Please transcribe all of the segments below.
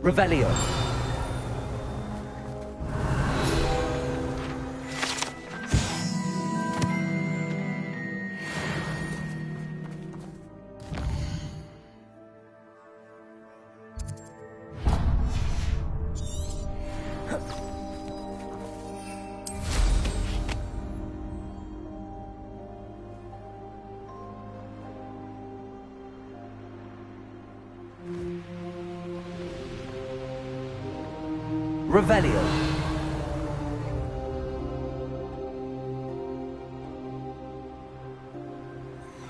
Revelio. Revelio.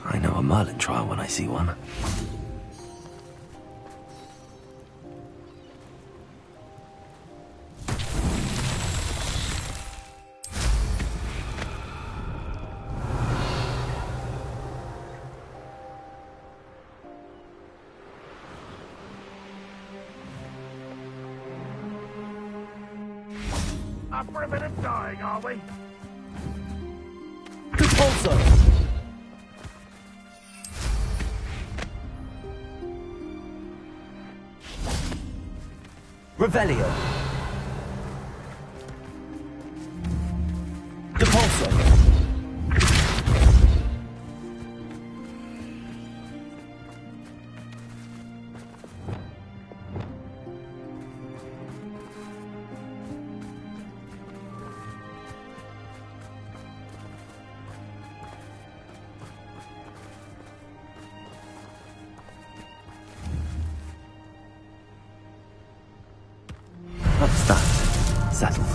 I know a Merlin trial when I see one. Up for a bit of dying, are we? Repulso. Revelio. Repulso. What's that? Settled.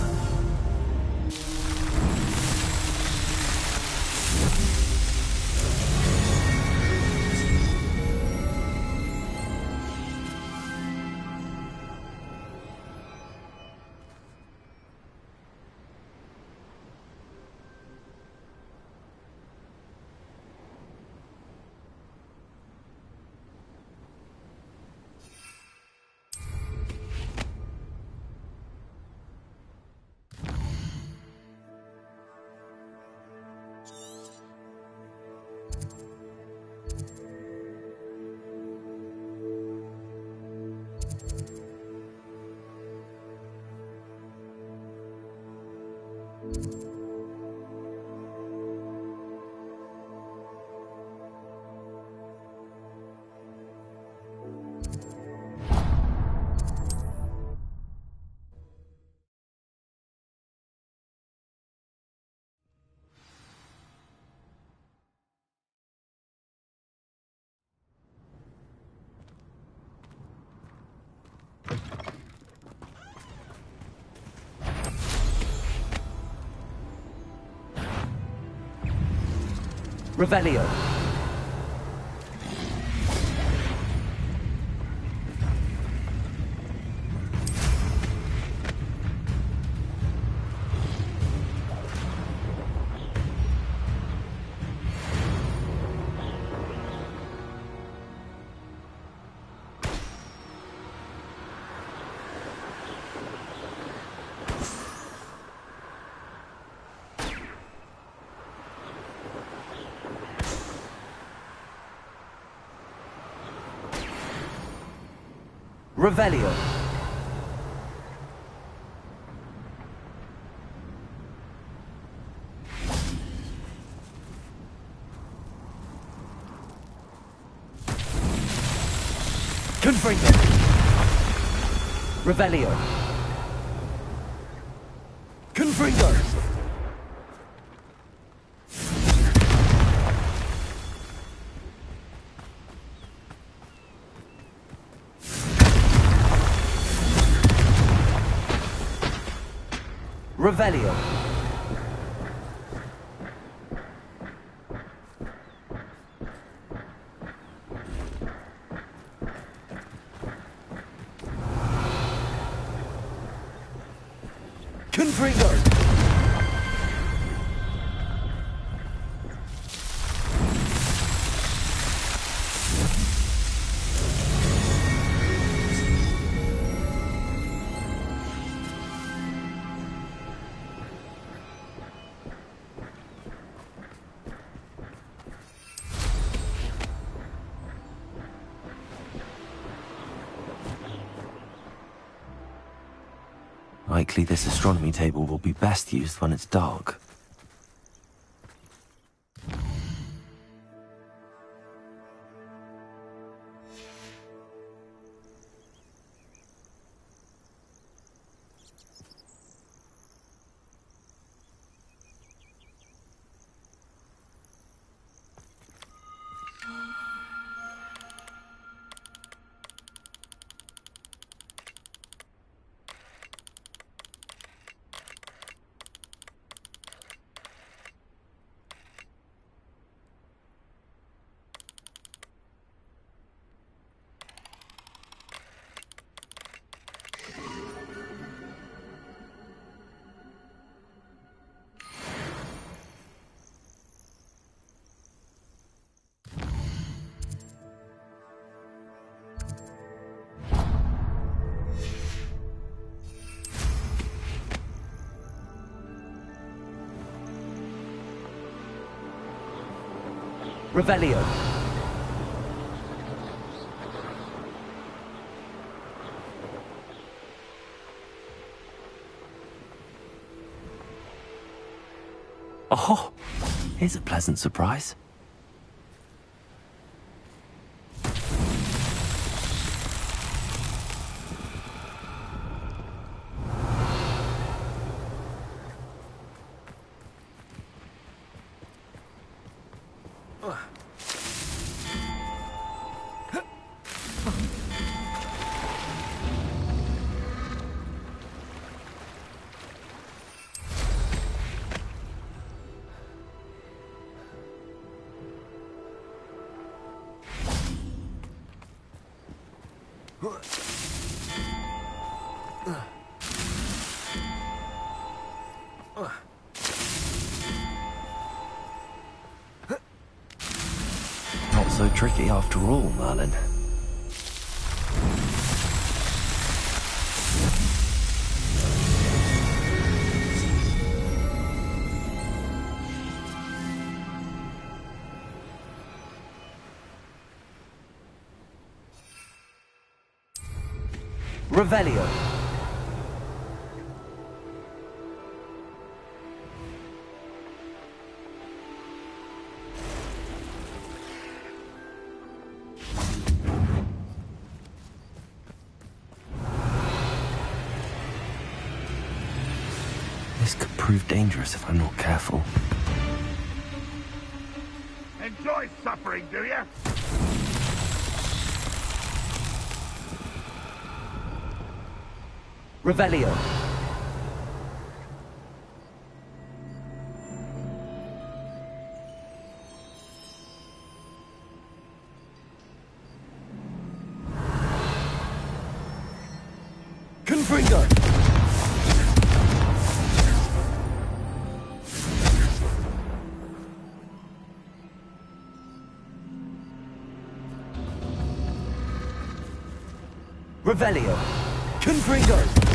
Revelio. Revelio. Confringo. Revelio. Confringo. Revelio. Confringo. Likely this astronomy table will be best used when it's dark. Revelio. Oh, here's a pleasant surprise. Not so tricky after all, Merlin. Revelio. This could prove dangerous if I'm not careful. Enjoy suffering, do you? Revelio. Confringo. Revelio. Confringo.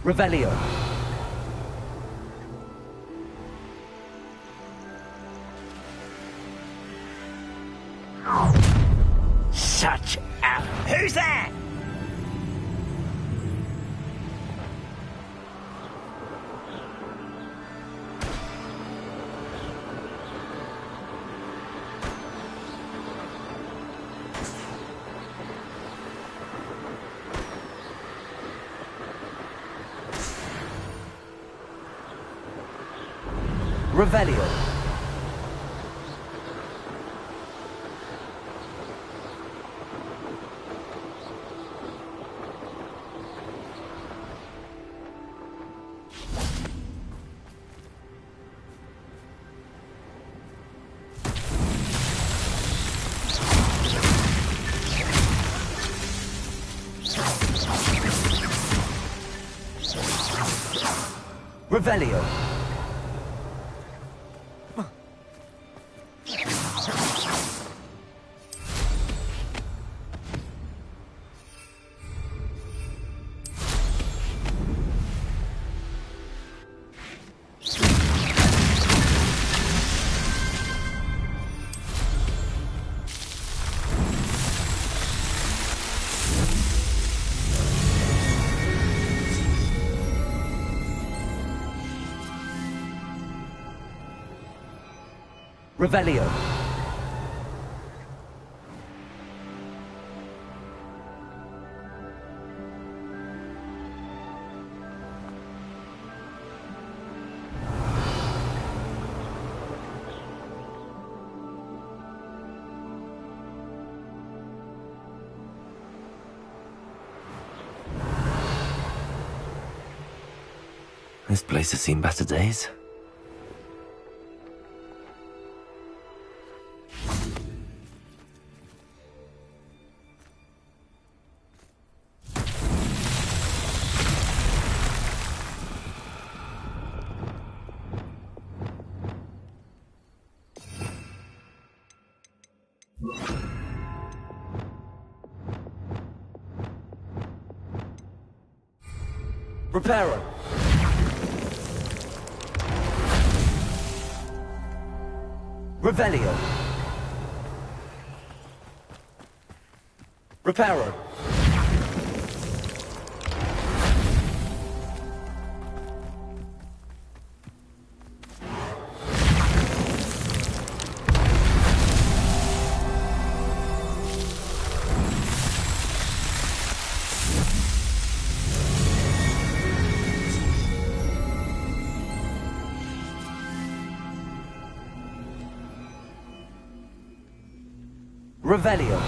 Revelio. Such a... Who's that? Revelio. Revelio. Revelio. This place has seen better days. Reparo. Revelio. Reparo. Revelio.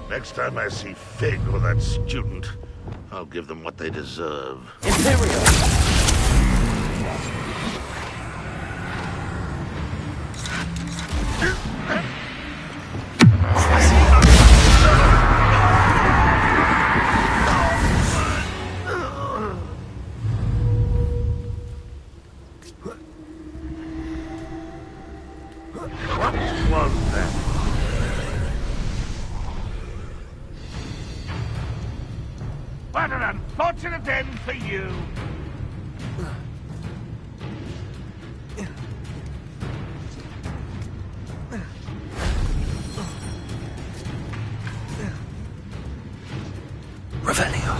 Next time I see Fig or that student, I'll give them what they deserve. Imperial. What was that? What an unfortunate end for you! Revelio.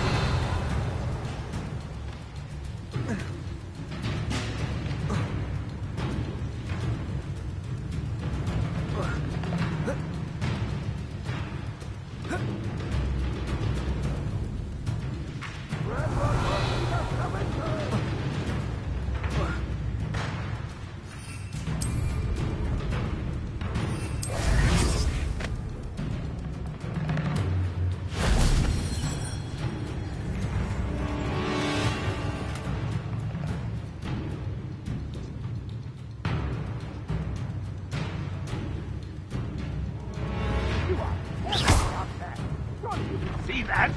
See that?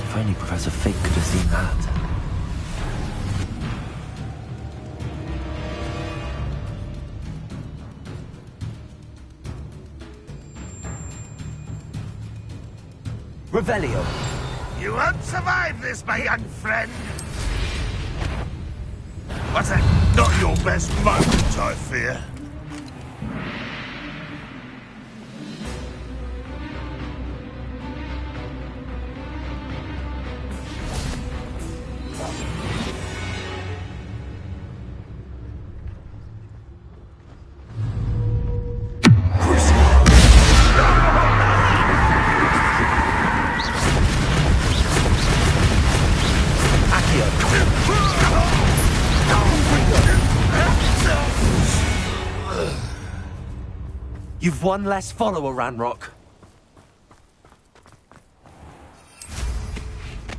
If only Professor Fig could have seen that. Revelio. You won't survive this, my young friend! What's that? Not your best moment, I fear. You've one less follower, Ranrock.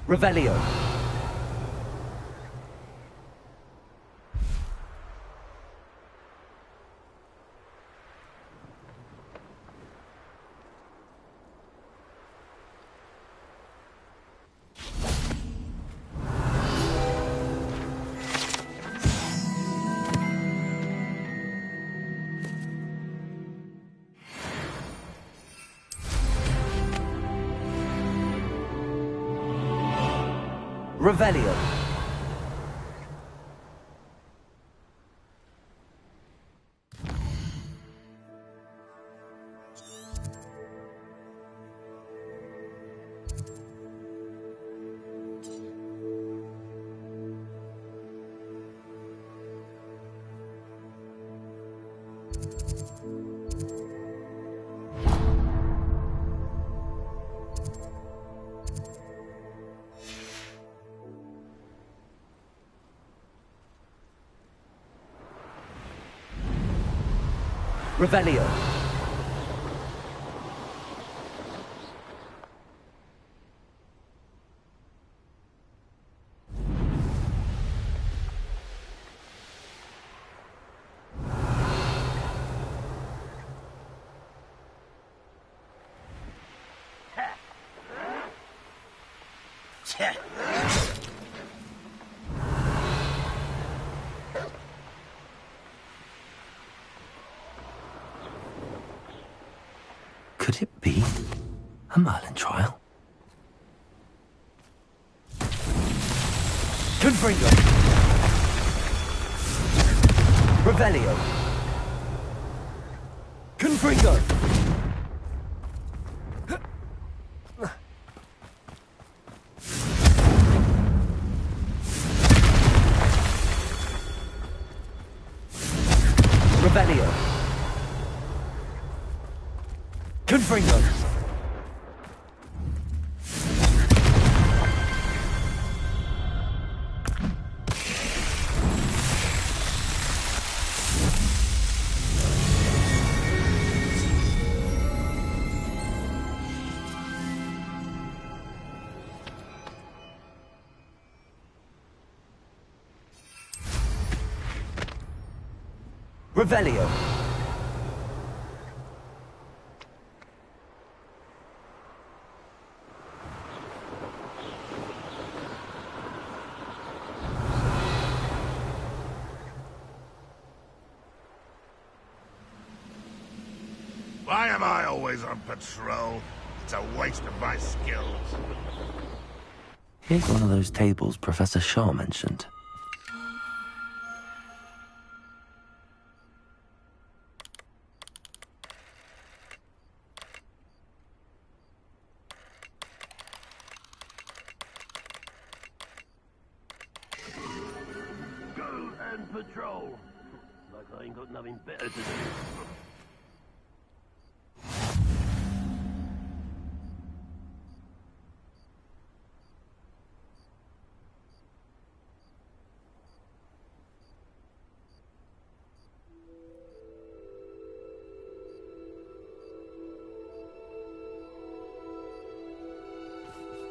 Revelio. Revelio. Revelio. Could it be a Merlin trial? Confringo. Revelio. Confringo. Revelio. Confringo. Revelio. Why am I always on patrol? It's a waste of my skills. Here's one of those tables Professor Shaw mentioned. Go and patrol. Like I ain't got nothing better to do.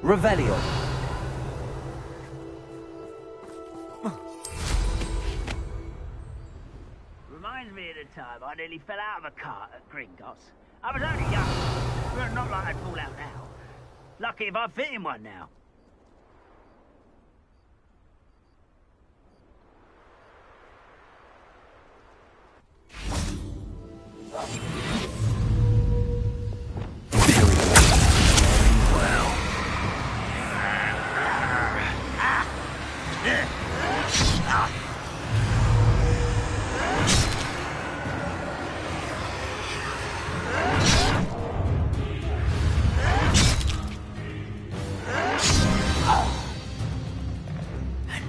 Revelio. Reminds me of the time I nearly fell out of a cart at Gringotts. I was only young, but not like I'd fall out now. Lucky if I fit in one now.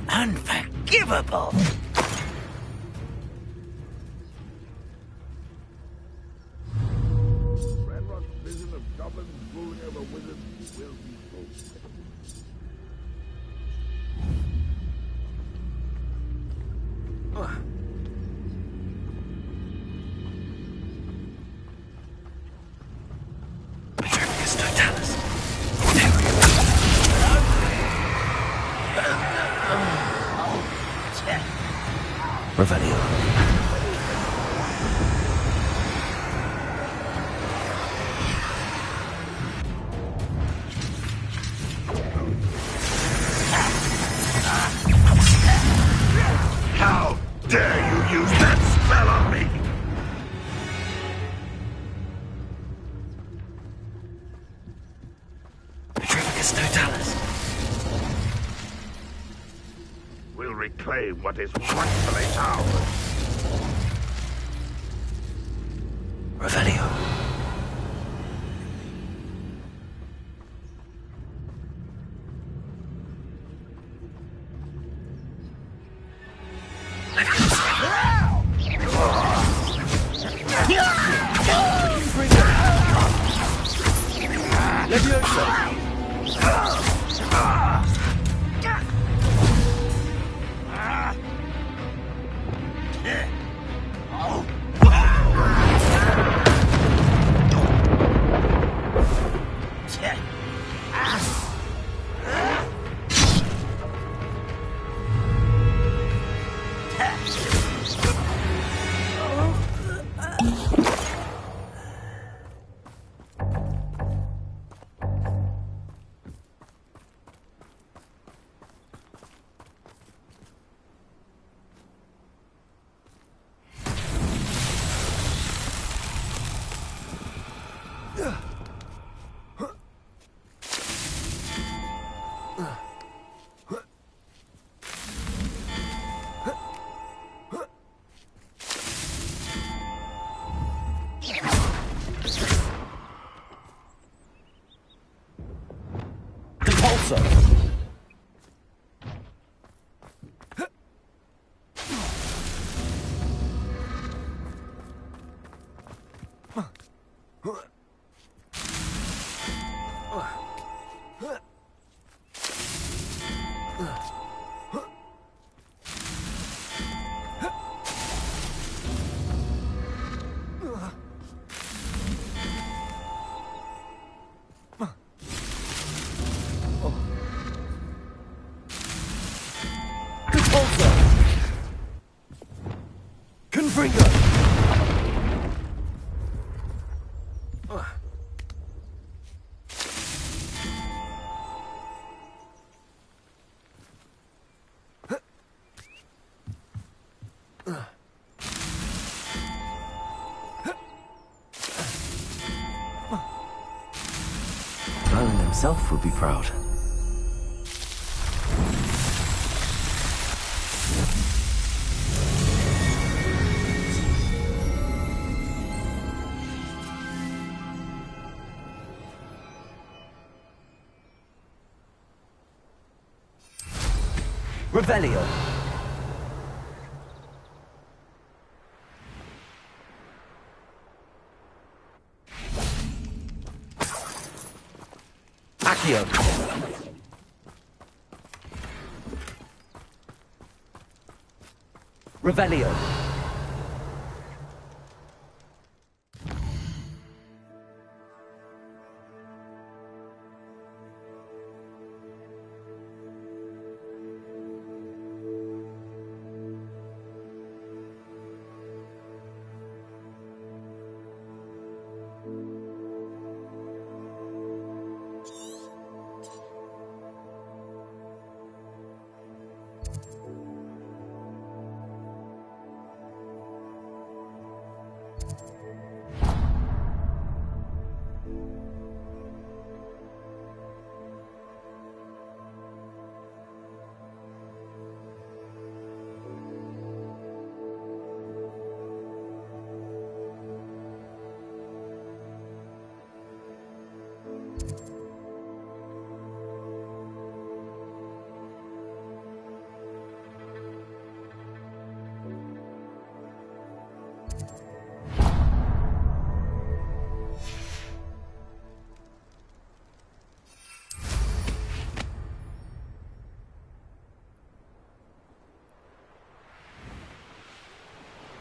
Unforgivable! Ranrock's vision of goblins ruling over wizards will be fulfilled. Revelio. How dare you use that spell on me? Petrificus totalis. We'll reclaim what is rightfully ours. Revelio. Merlin himself would be proud. Revelio. Accio. Revelio.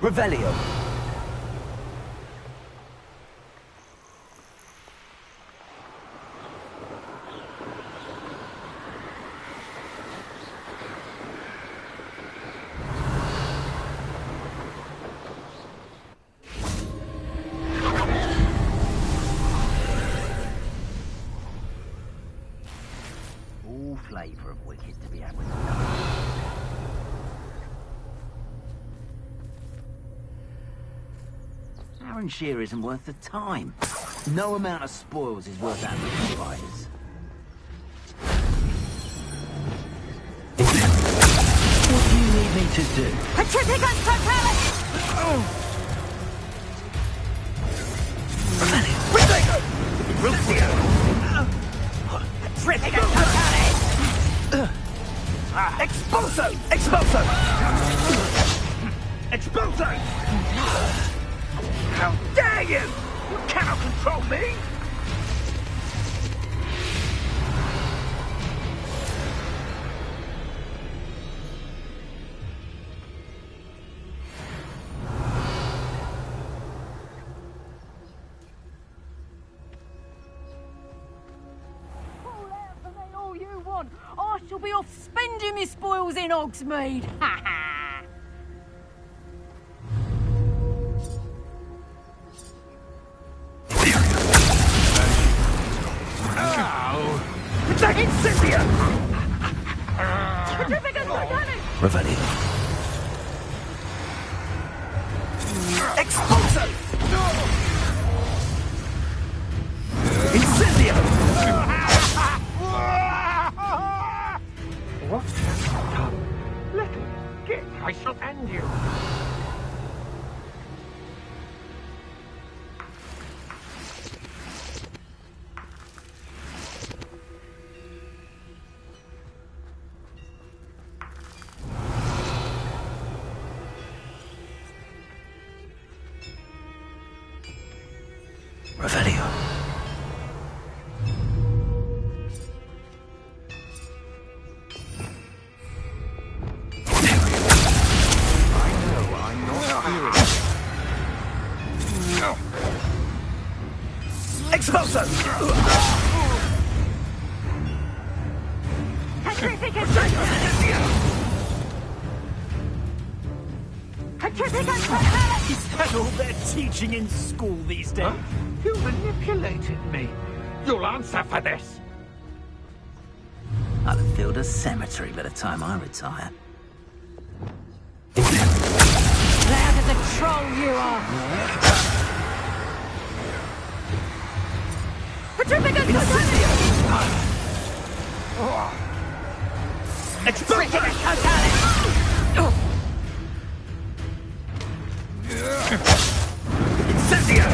Revelio. and shear isn't worth the time. No amount of spoils is worth that many spiders. What do you need me to do? Petrificus totalis! Petrificus totalis! Expulso! Expulso! Expulso! How dare you! You cannot control me! Pull out for me all you want. I shall be off spending my spoils in Hogsmeade. Ha ha! Incendia! Petrificus totalis! Revelio. Expulso! Incendio! What have you done? Little git, I shall end you. Revelio. Expulso! Petrificus totalis! Petrificus totalis! Is that all they're teaching in school these days? Huh? You manipulated me. You'll answer for this. I'll have filled a cemetery by the time I retire. Loud as a troll you are! Petrificus totalis! Petrificus totalis! Incendio!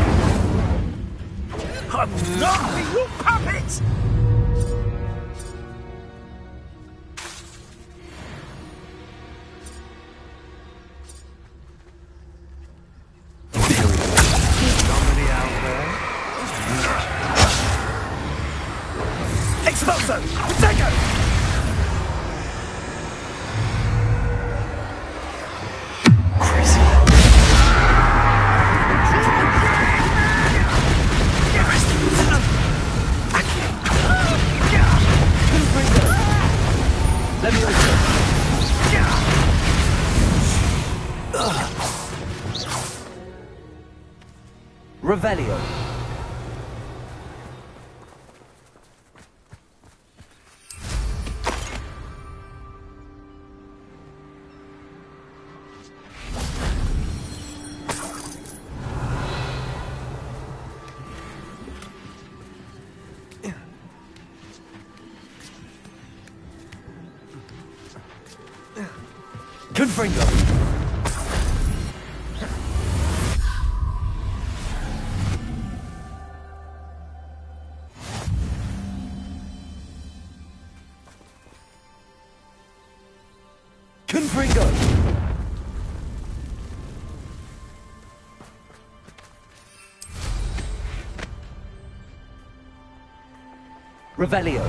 I'm not your puppet! Somebody out there? Expulso! Protego! Revelio. Confringo. Confringo. Revelio.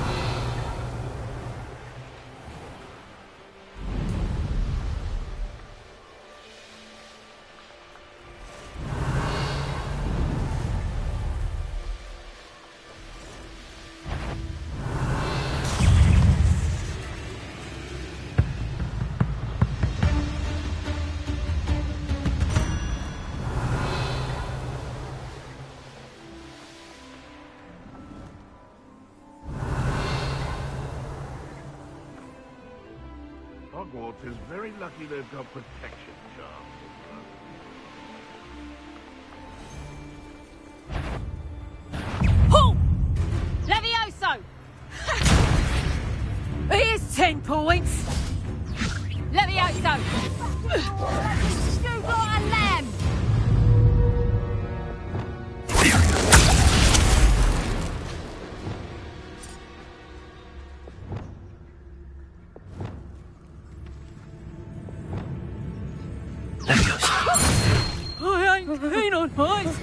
Hogwarts is very lucky they've got protection charms. Levioso! Shoot like a lamb! I ain't keen on heights.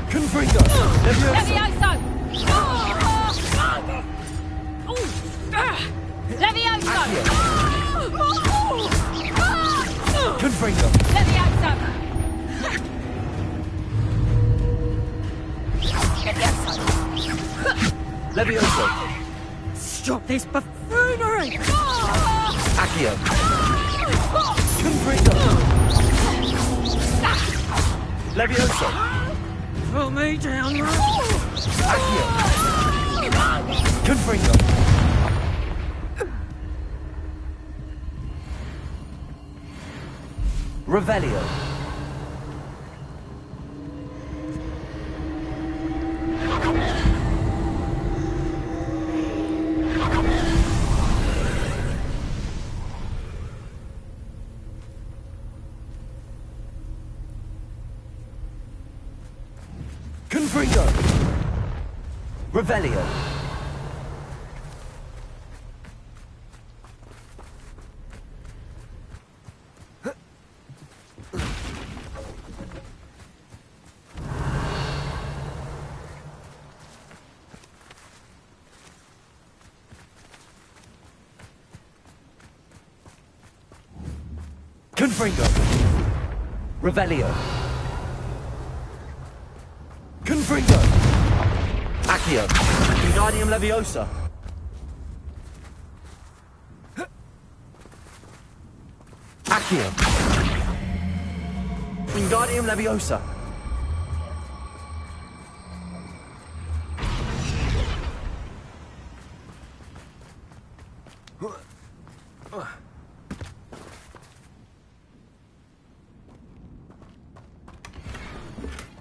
Confringo! Levioso! Levioso! Levioso! Confringo! Levioso! Levioso! Stop this buffoonery! Accio! Confringo! Levioso! Put me down! Accio! Confringo! Revelio! Confringo! Revelio! Confringo! Revelio! Confringo! Accio! Wingardium Leviosa! Accio! Wingardium Leviosa!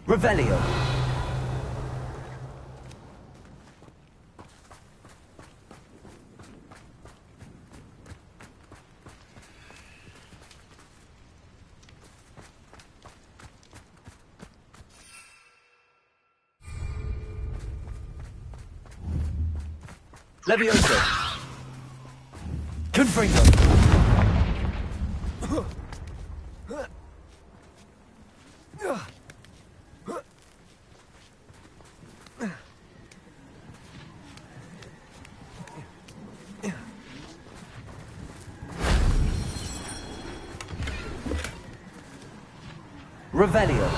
Revelio! Levioso! Confringo! Revelio!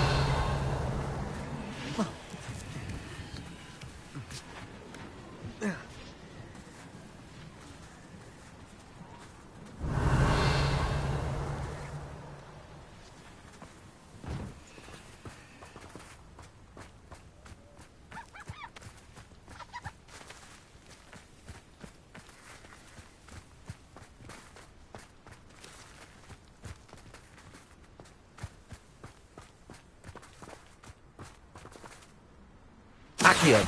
Accio!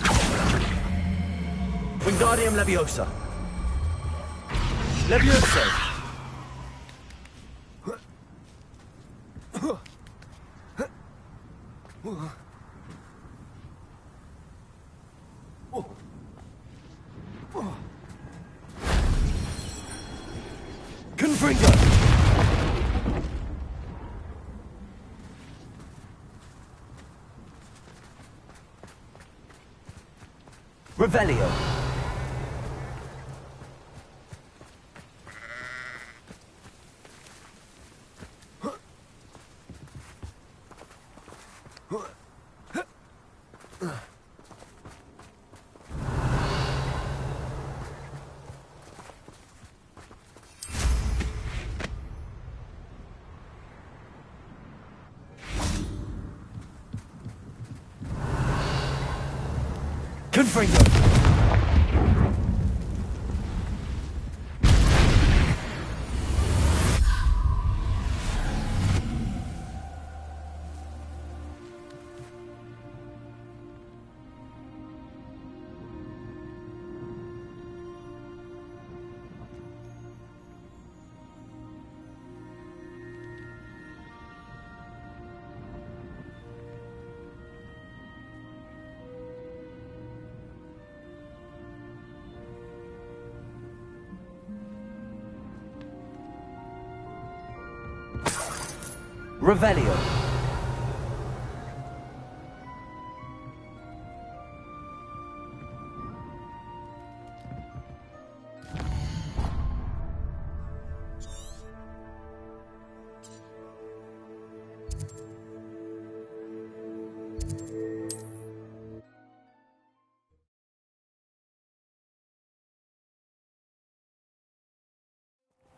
Wingardium Leviosa! Levioso! Confringo! Revelio! Confringo! Revelio.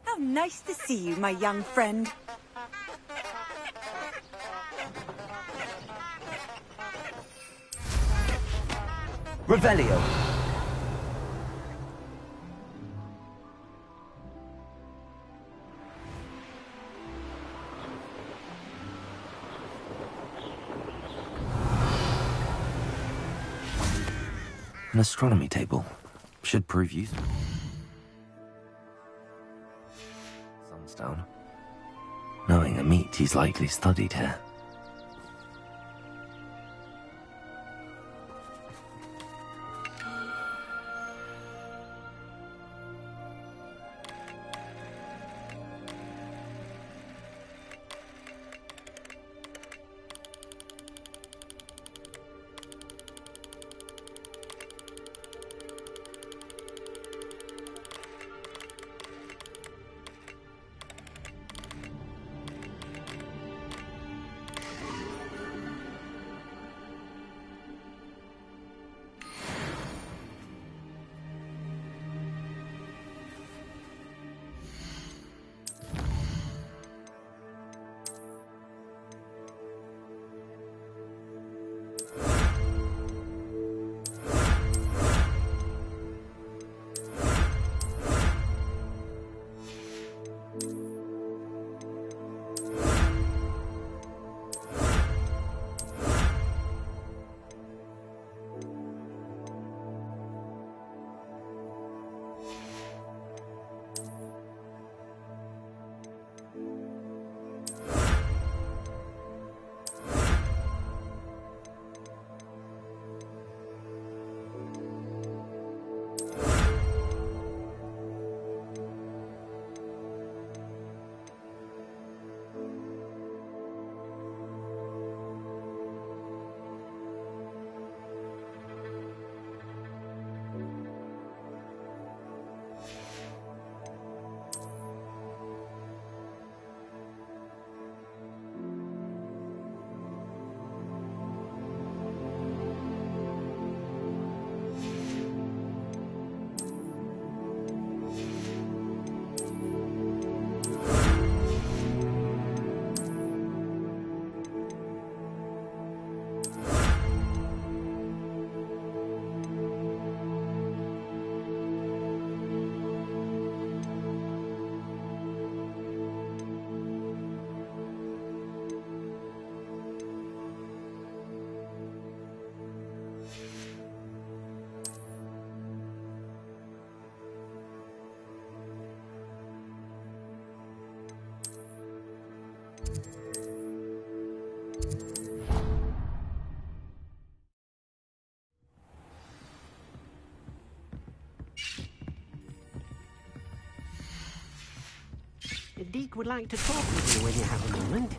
How nice to see you, my young friend. Revelio. An astronomy table. Should prove useful. Sunstone. Knowing a meat, he's likely studied here. The Deke would like to talk with you when you have a moment.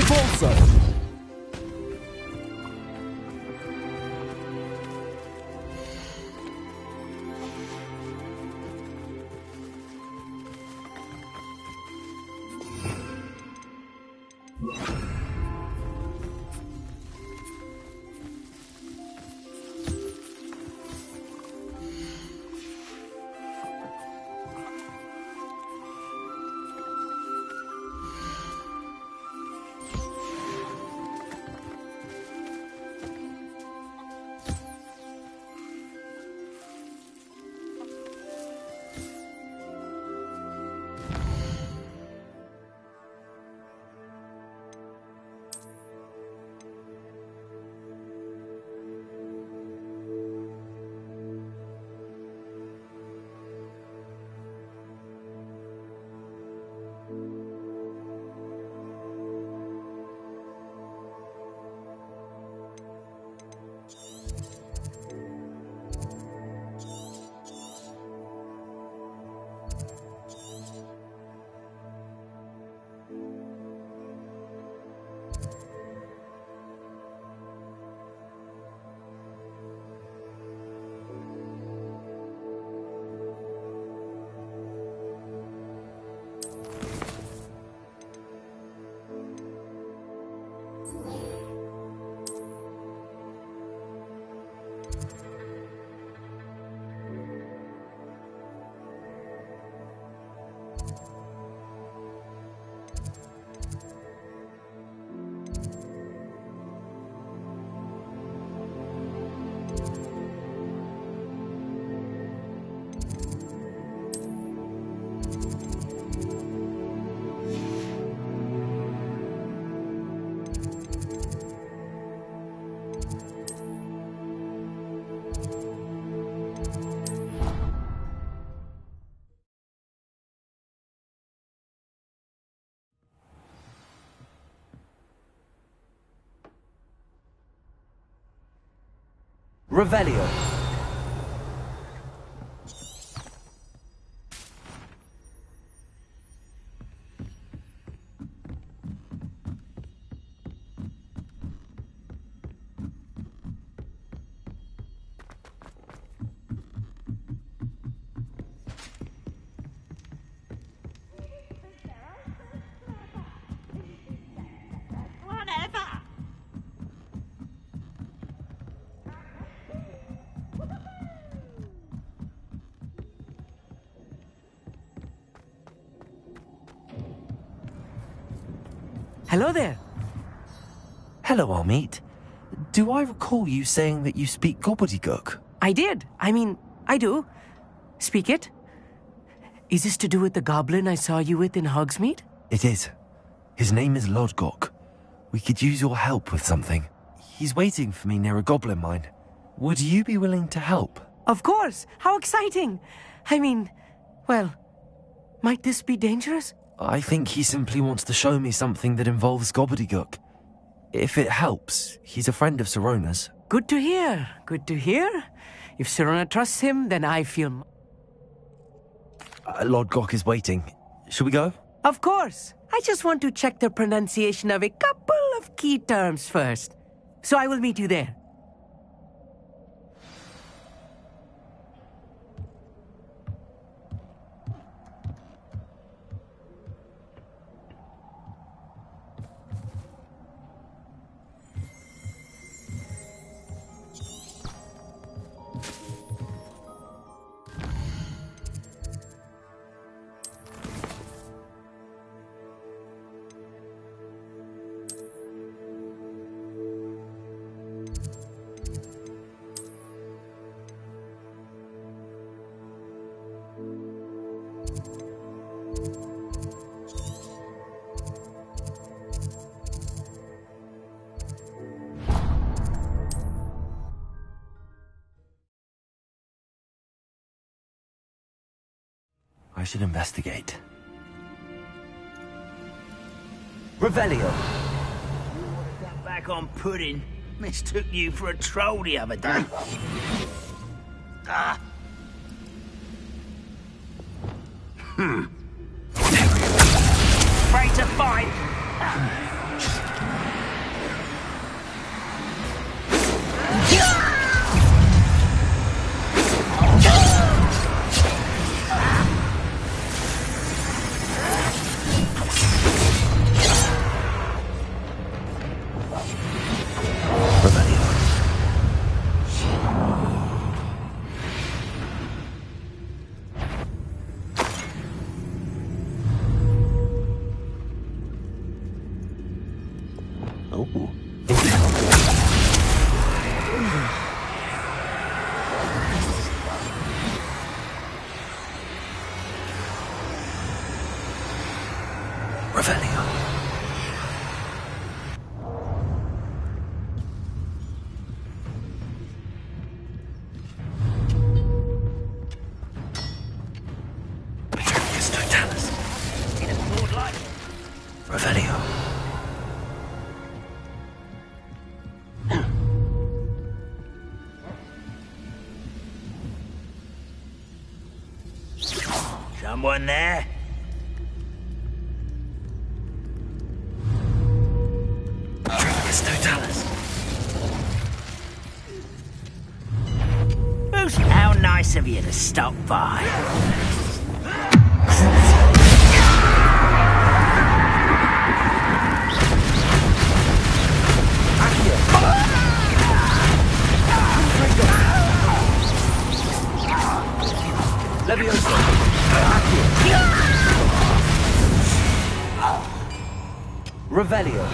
torso. Revelio. Hello there. Hello, Amit. Do I recall you saying that you speak gobbledygook? I did. I mean, I do. Speak it. Is this to do with the goblin I saw you with in Hogsmeade? It is. His name is Lodgok. We could use your help with something. He's waiting for me near a goblin mine. Would you be willing to help? Of course. How exciting. I mean, well, might this be dangerous? I think he simply wants to show me something that involves gobbledygook. If it helps, he's a friend of Sirona's. Good to hear. Good to hear. If Sirona trusts him, then I feel... Lodgok is waiting. Shall we go? Of course. I just want to check the pronunciation of a couple of key terms first. So I will meet you there. I should investigate. Revelio. Got back on pudding. Mistook you for a troll the other day. Afraid to fight? Oh. Revelio. Petronius Totalis. In a sword like Revelio. Someone there? Petronius Totalis. How nice of you to stop by. Levioso. Revelio.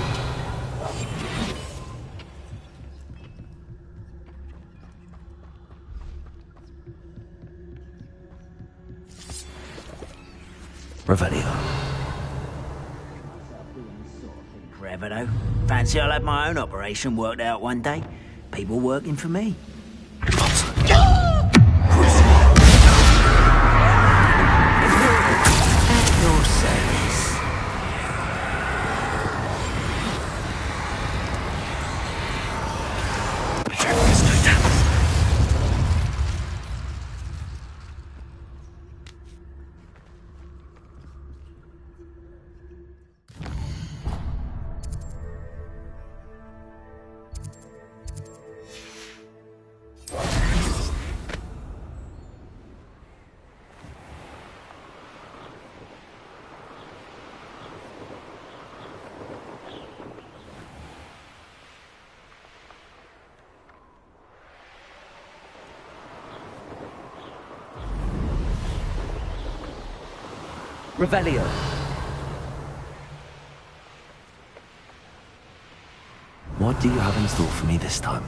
Revelio. Revenue. Fancy I'll have my own operation worked out one day. People working for me. At your service. Petronius Totalis. Revelio. What do you have in store for me this time?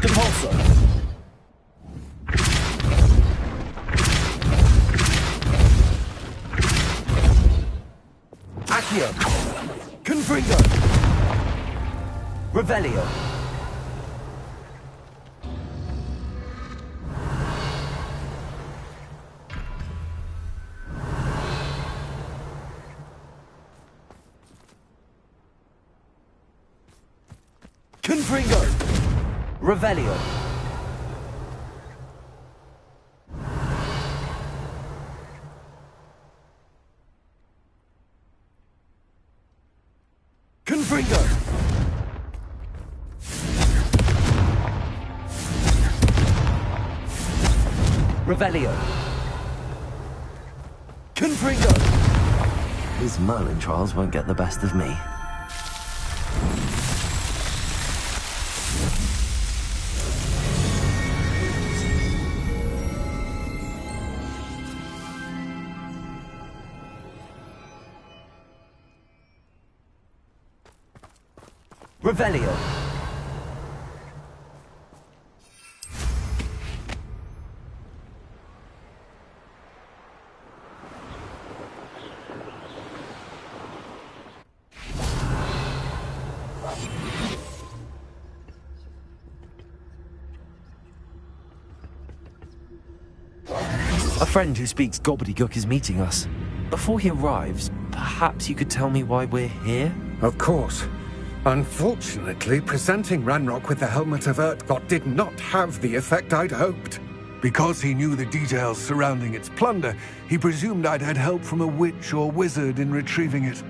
Compulsor. Accio. Confringo. Revelio. Confringo. Revelio. Confringo. Revelio. Confringo. His Merlin trials won't get the best of me. Revelio. A friend who speaks gobbledygook is meeting us. Before he arrives, perhaps you could tell me why we're here? Of course. Unfortunately, presenting Ranrock with the Helmet of Urtkot did not have the effect I'd hoped. Because he knew the details surrounding its plunder, he presumed I'd had help from a witch or wizard in retrieving it.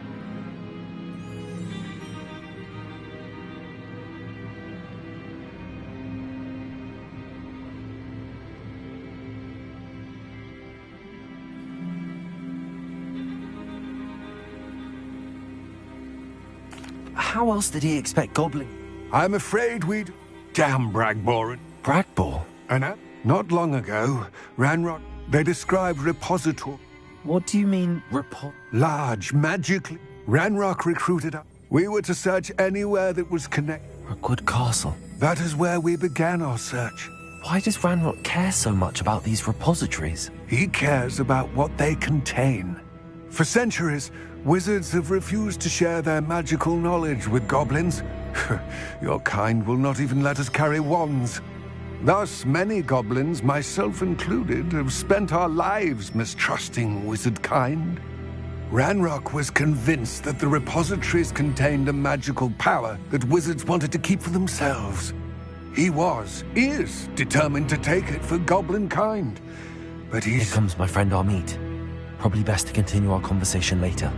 How else did he expect goblin? I'm afraid we'd... Damn Bragboren. Bragbor? And not long ago, Ranrock, they described repository. What do you mean, Large, magically. Ranrock recruited us. We were to search anywhere that was connected. Rookwood Castle. That is where we began our search. Why does Ranrock care so much about these repositories? He cares about what they contain. For centuries, wizards have refused to share their magical knowledge with goblins. Your kind will not even let us carry wands. Thus, many goblins, myself included, have spent our lives mistrusting wizard kind. Ranrock was convinced that the repositories contained a magical power that wizards wanted to keep for themselves. He is determined to take it for goblin kind. But Here comes my friend Armid. Probably best to continue our conversation later.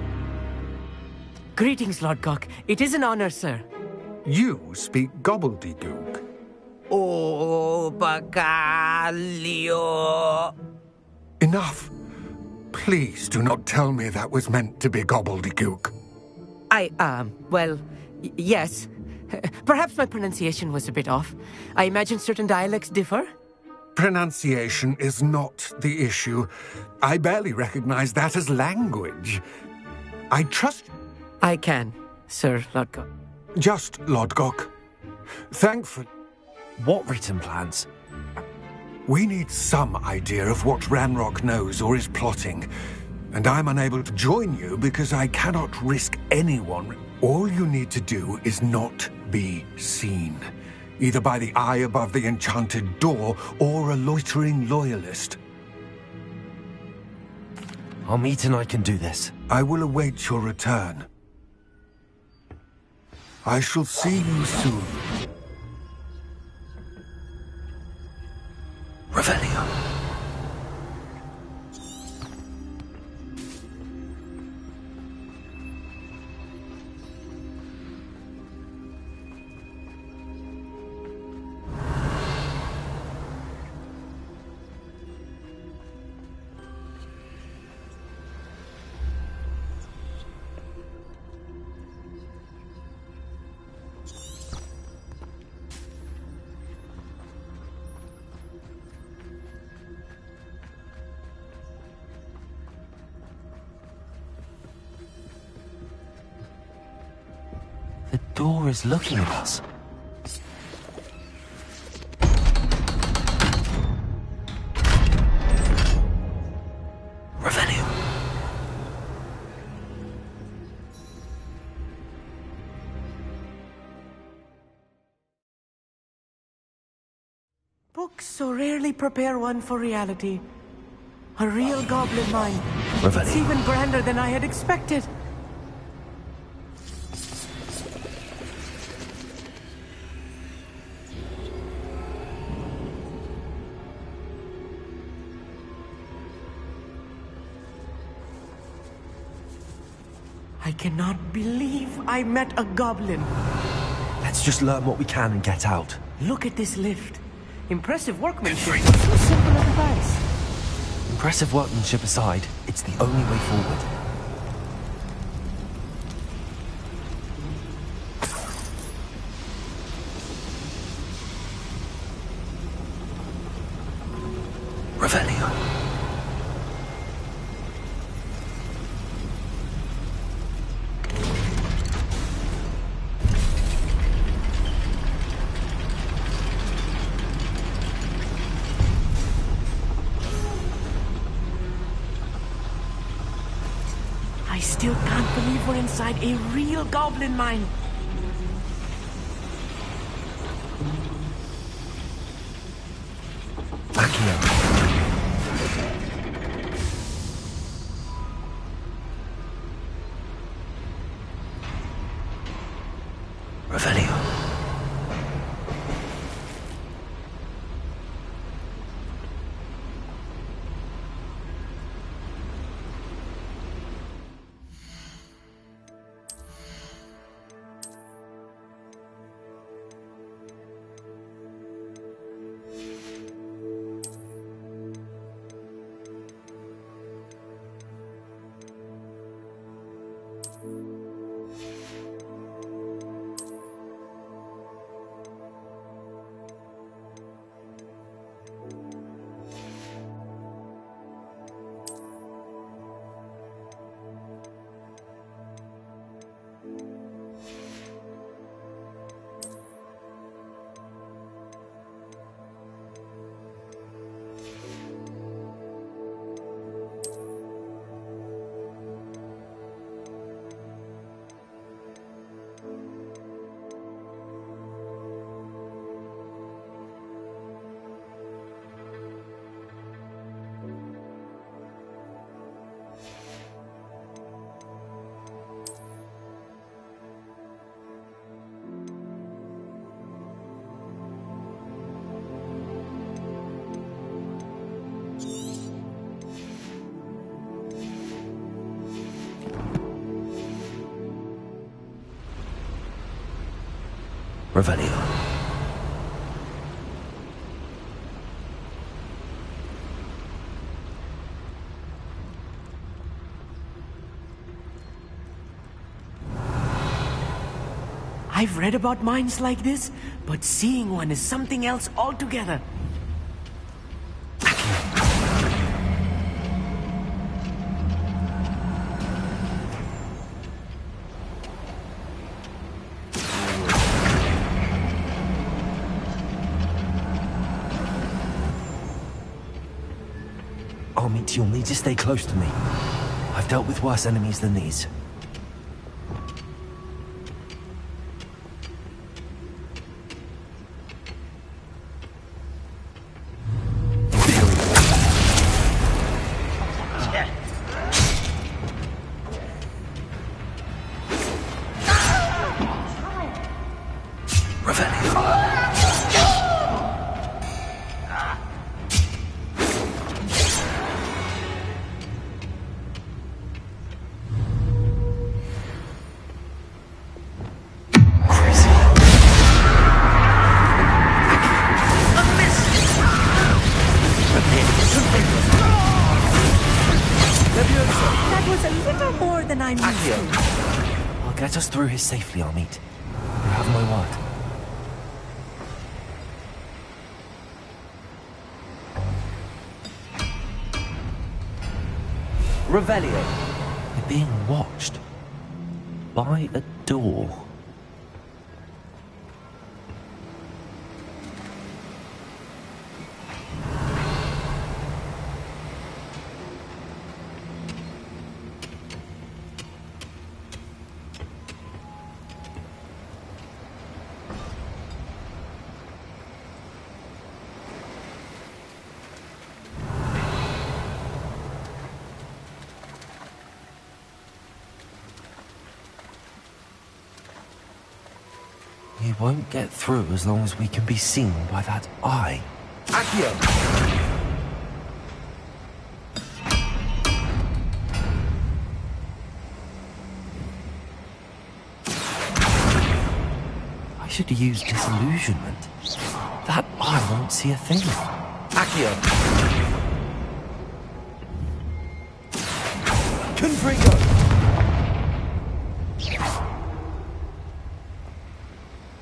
Greetings, Lord Gok. It is an honor, sir. You speak gobbledygook. Oh, Bacalio. Enough. Please do not tell me that was meant to be gobbledygook. Well, yes. Perhaps my pronunciation was a bit off. I imagine certain dialects differ? Pronunciation is not the issue. I barely recognize that as language. I trust you. I can, Sir Lodgok. Just Lodgok. Thankfully. What written plans? We need some idea of what Ranrock knows or is plotting. And I'm unable to join you because I cannot risk anyone. All you need to do is not be seen. Either by the eye above the enchanted door or a loitering loyalist. Armid and I can do this. I will await your return. I shall see you soon. Revelio. The door is looking at us. Revelio. Books so rarely prepare one for reality. A real goblin mind. Revelio. It's even grander than I had expected. I cannot believe I met a goblin. Let's just learn what we can and get out. Look at this lift. Impressive workmanship, but so simple a device. Impressive workmanship aside, it's the only way forward. Revelio. I still can't believe we're inside a real goblin mine. Revelio. Revelio. I've read about mines like this, but seeing one is something else altogether. Armit, you'll need to stay close to me. I've dealt with worse enemies than these. That was a little more than I'm used to. I'll get us through here safely, Armit. You have my word. Revelio. We're being watched. By a door. We won't get through as long as we can be seen by that eye. Accio. I should use disillusionment. That eye won't see a thing. Accio. Confringo.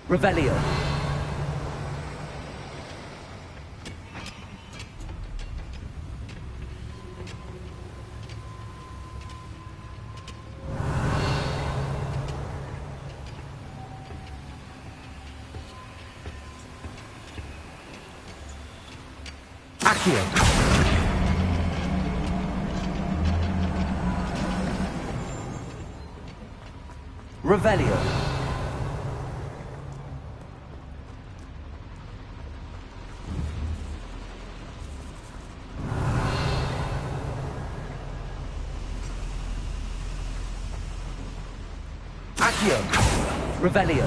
Revelio. Accio. Revelio. Accio. Revelio.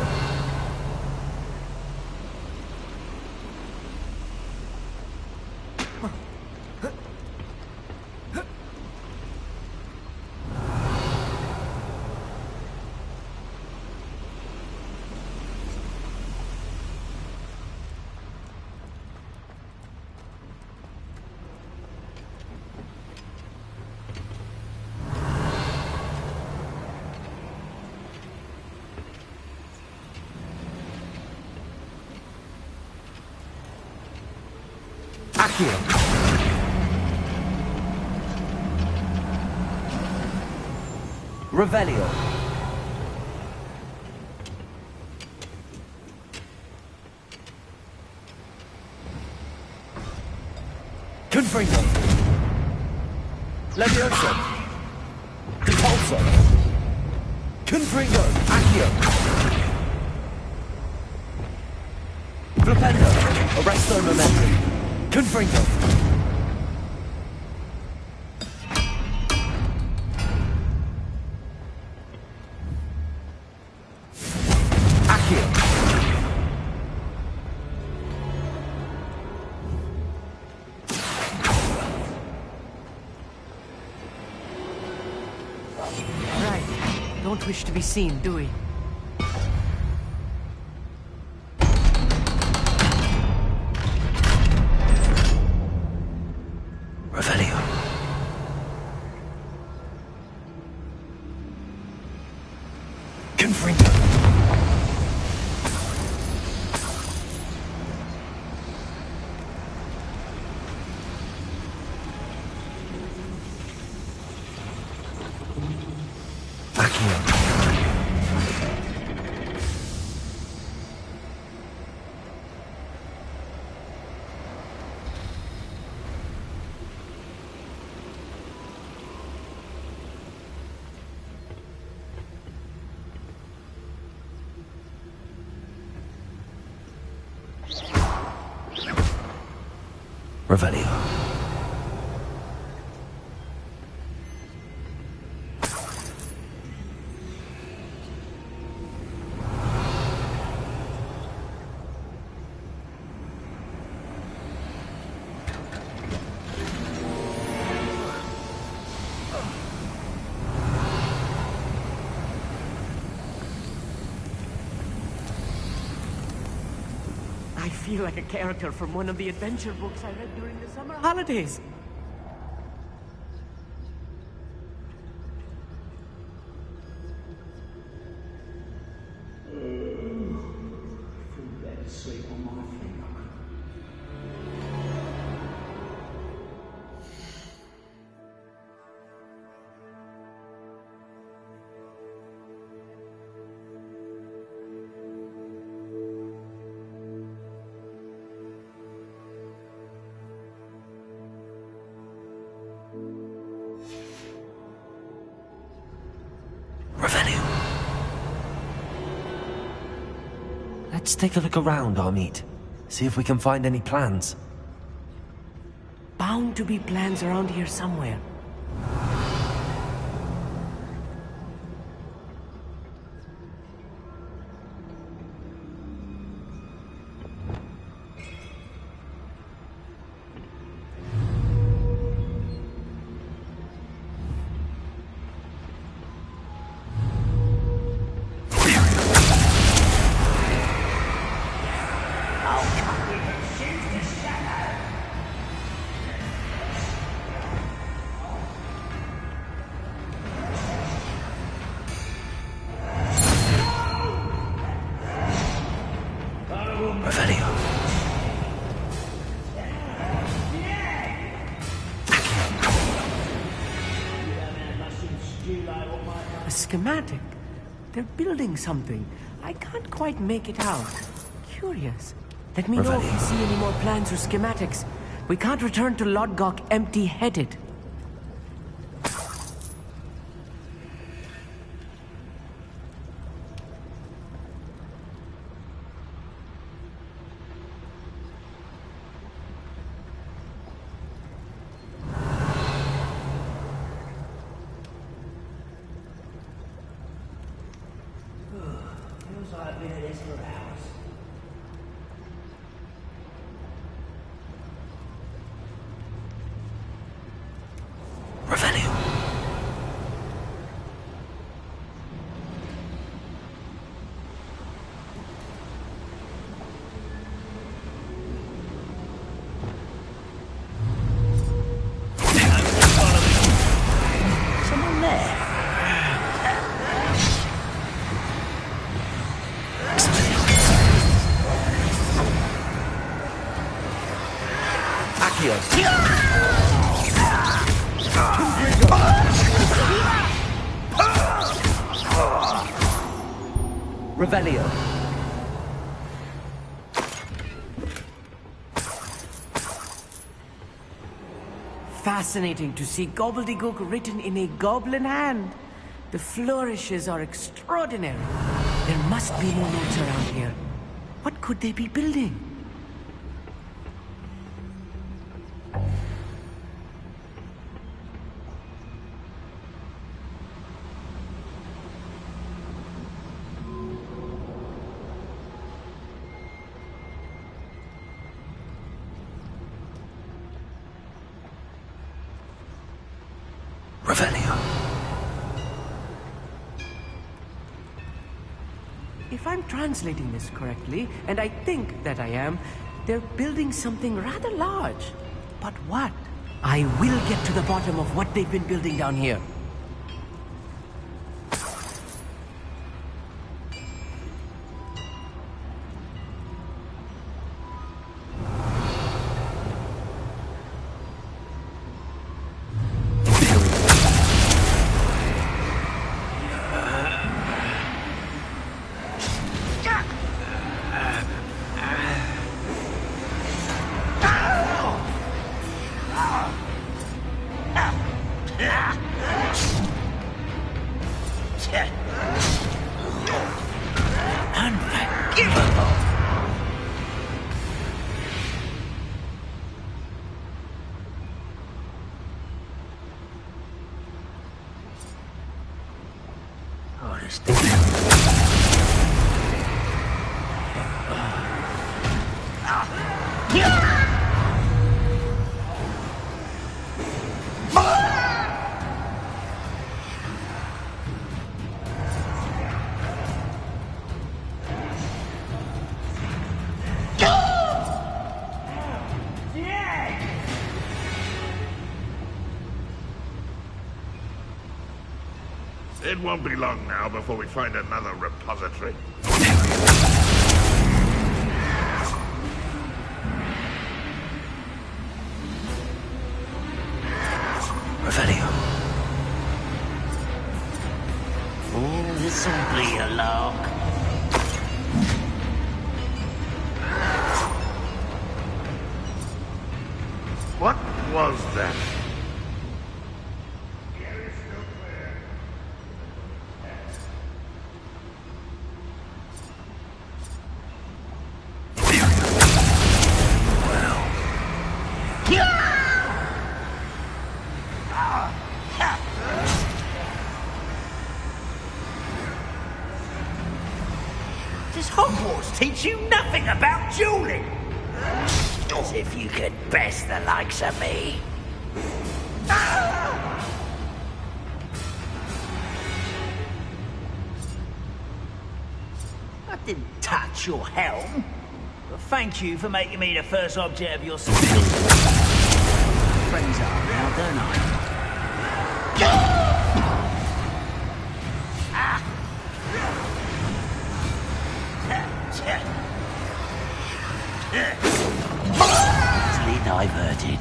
Accio. Revelio. Confringo. Levioso. Repulso. Confringo. Accio. Flipendo. Arresto momentum. Confringo. Accio. Right. Don't wish to be seen, do we? Revelio. I feel like a character from one of the adventure books I read during the summer holidays. Let's take a look around, Amit. See if we can find any plans. Bound to be plans around here somewhere. A schematic. They're building something. I can't quite make it out. Curious. Let me know if you see any more plans or schematics. We can't return to Lodgok empty-headed. Revelio. Fascinating to see gobbledygook written in a goblin hand. The flourishes are extraordinary. There must be more notes around here. What could they be building? Revelio. If I'm translating this correctly, and I think that I am, they're building something rather large. But what? I will get to the bottom of what they've been building down here. It won't be long now before we find another repository. Revelio. Oh, this'll be a lark. What was that? Does Hogwarts teach you nothing about dueling? As if you could best the likes of me. I didn't touch your helm. But thank you for making me the first object of your suspicion. Friends are now, don't I? Easily diverted.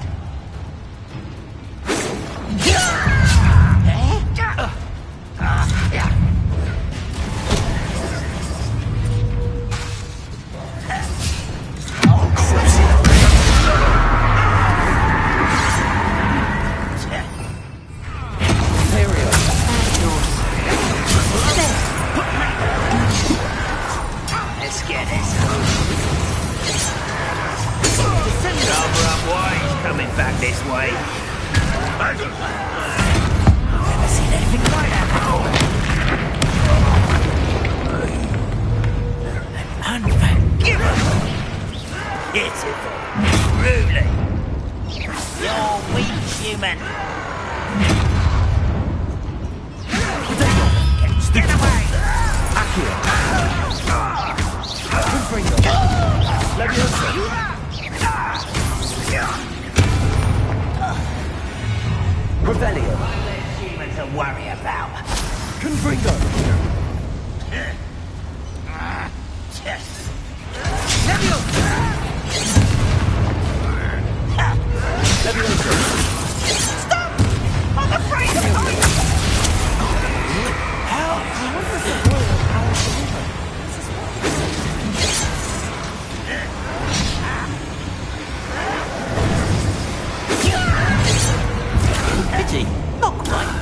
Let's get this. Cover up why he's coming back this way. Never seen anything like that before. Unforgivable. Pitiful. Truly. You're weak, human. Get away. Revelio. Humans to worry about. Confringo. Stop! I'm afraid of heights! Pity, not quite.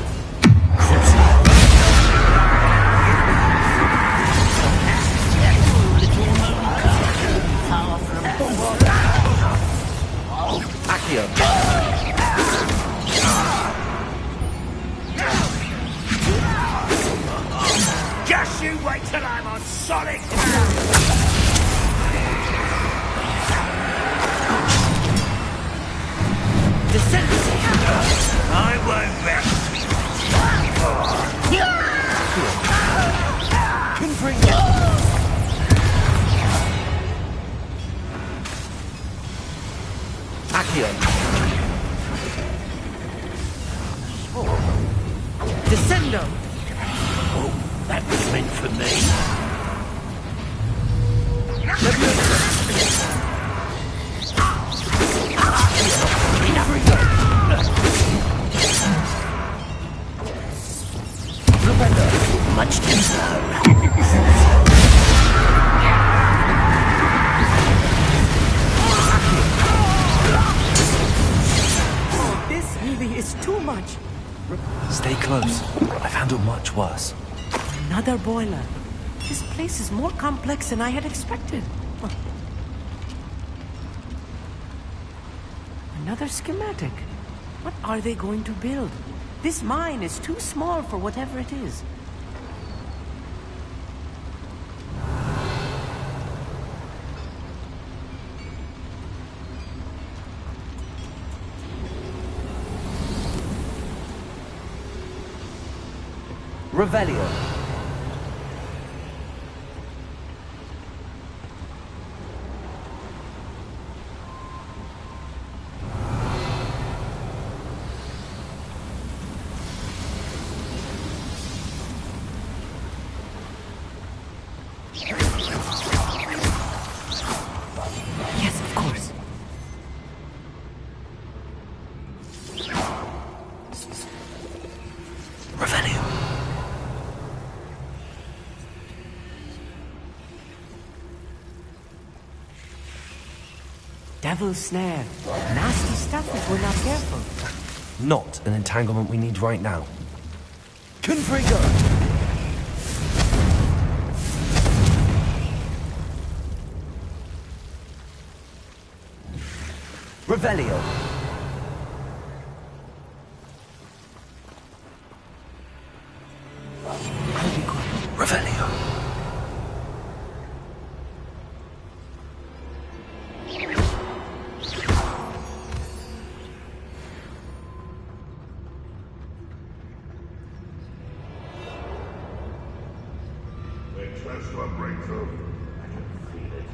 Just you wait till I'm on solid ground! I won't rest. Confringo. Accio. Descendo! Oh, that was meant for me. Much too slow. This really is too much. Stay close. I've handled much worse. Another boiler. This place is more complex than I had expected. Another schematic. What are they going to build? This mine is too small for whatever it is. Revelio. Devil's snare. Nasty stuff if we're not careful. Not an entanglement we need right now. Confringo! Revelio. I'll be quiet. Revelio. They trust our breakthrough. I can feel it.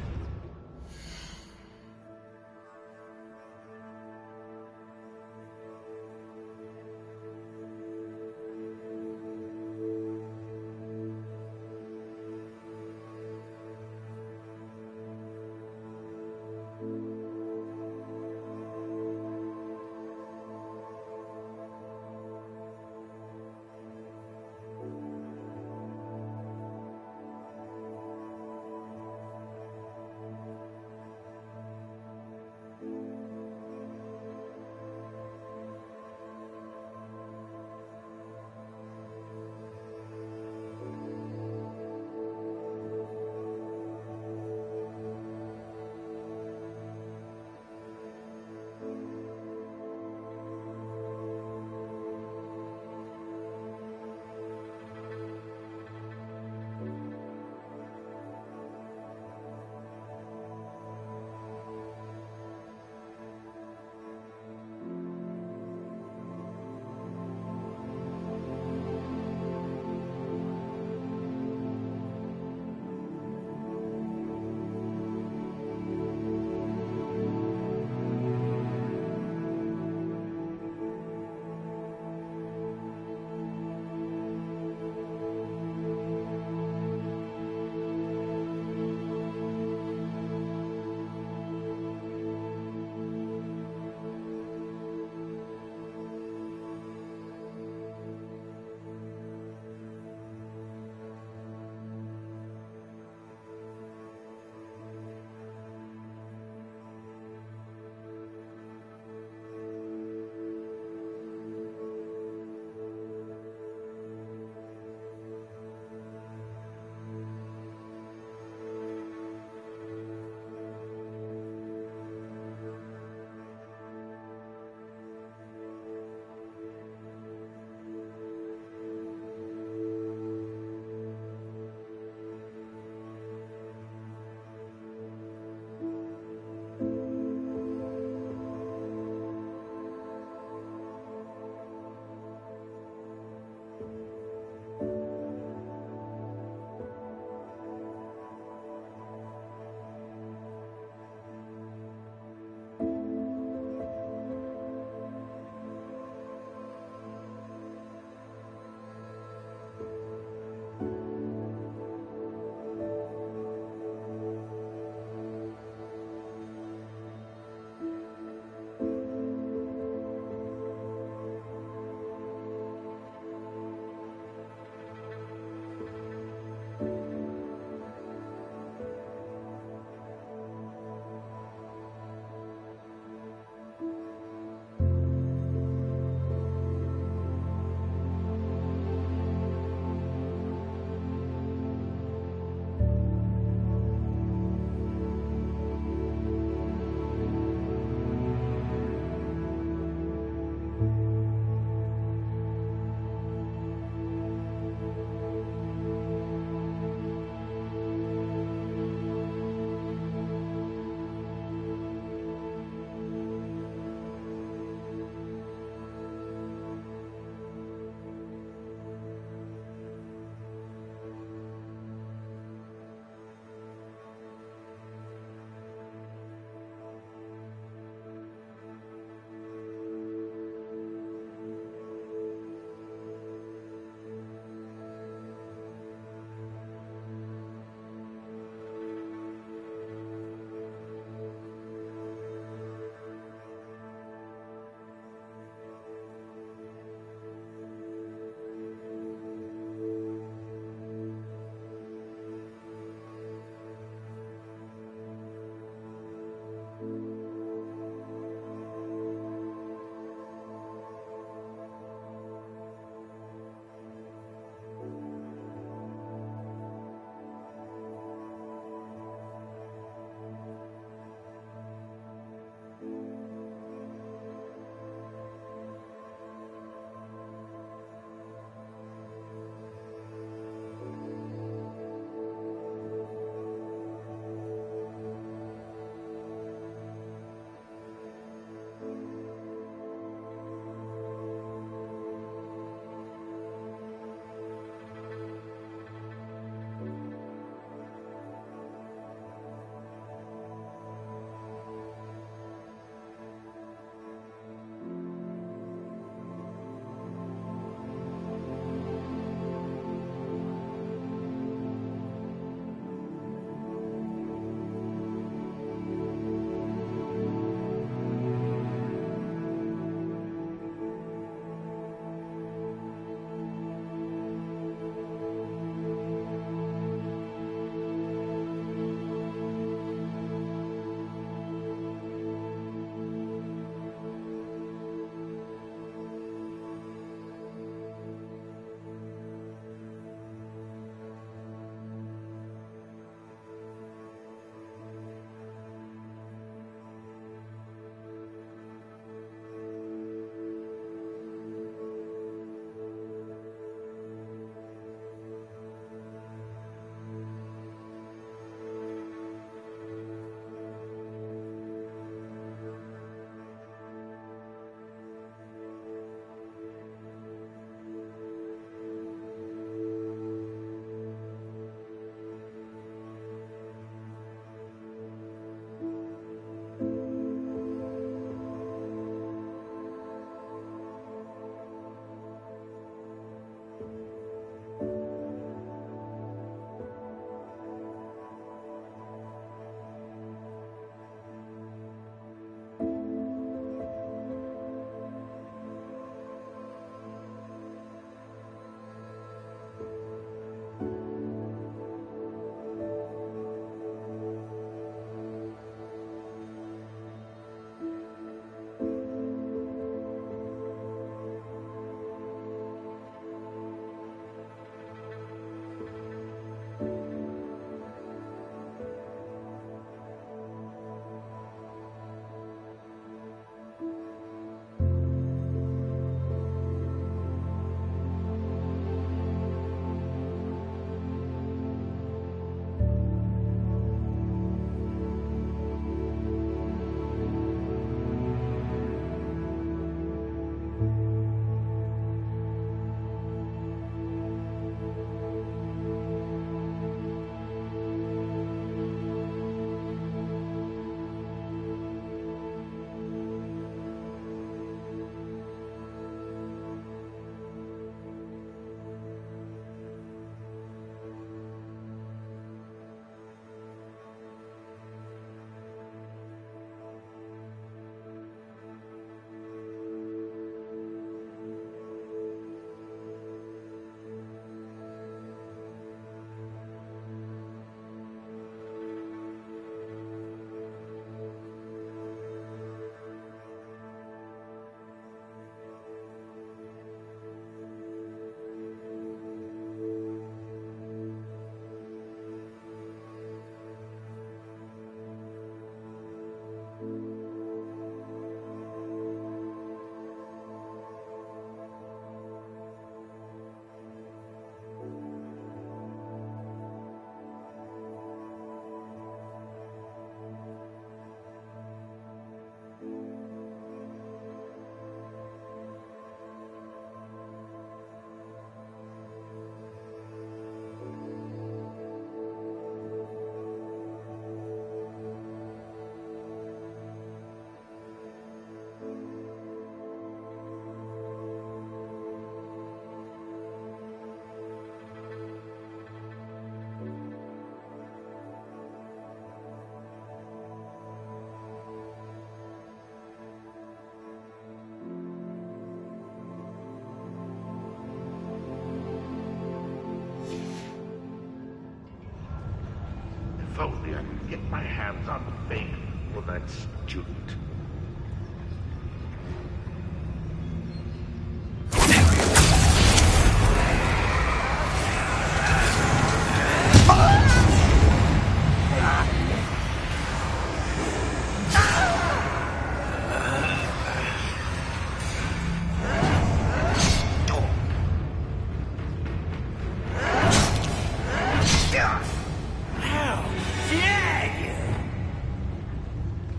If only I could get my hands on Fig for that student.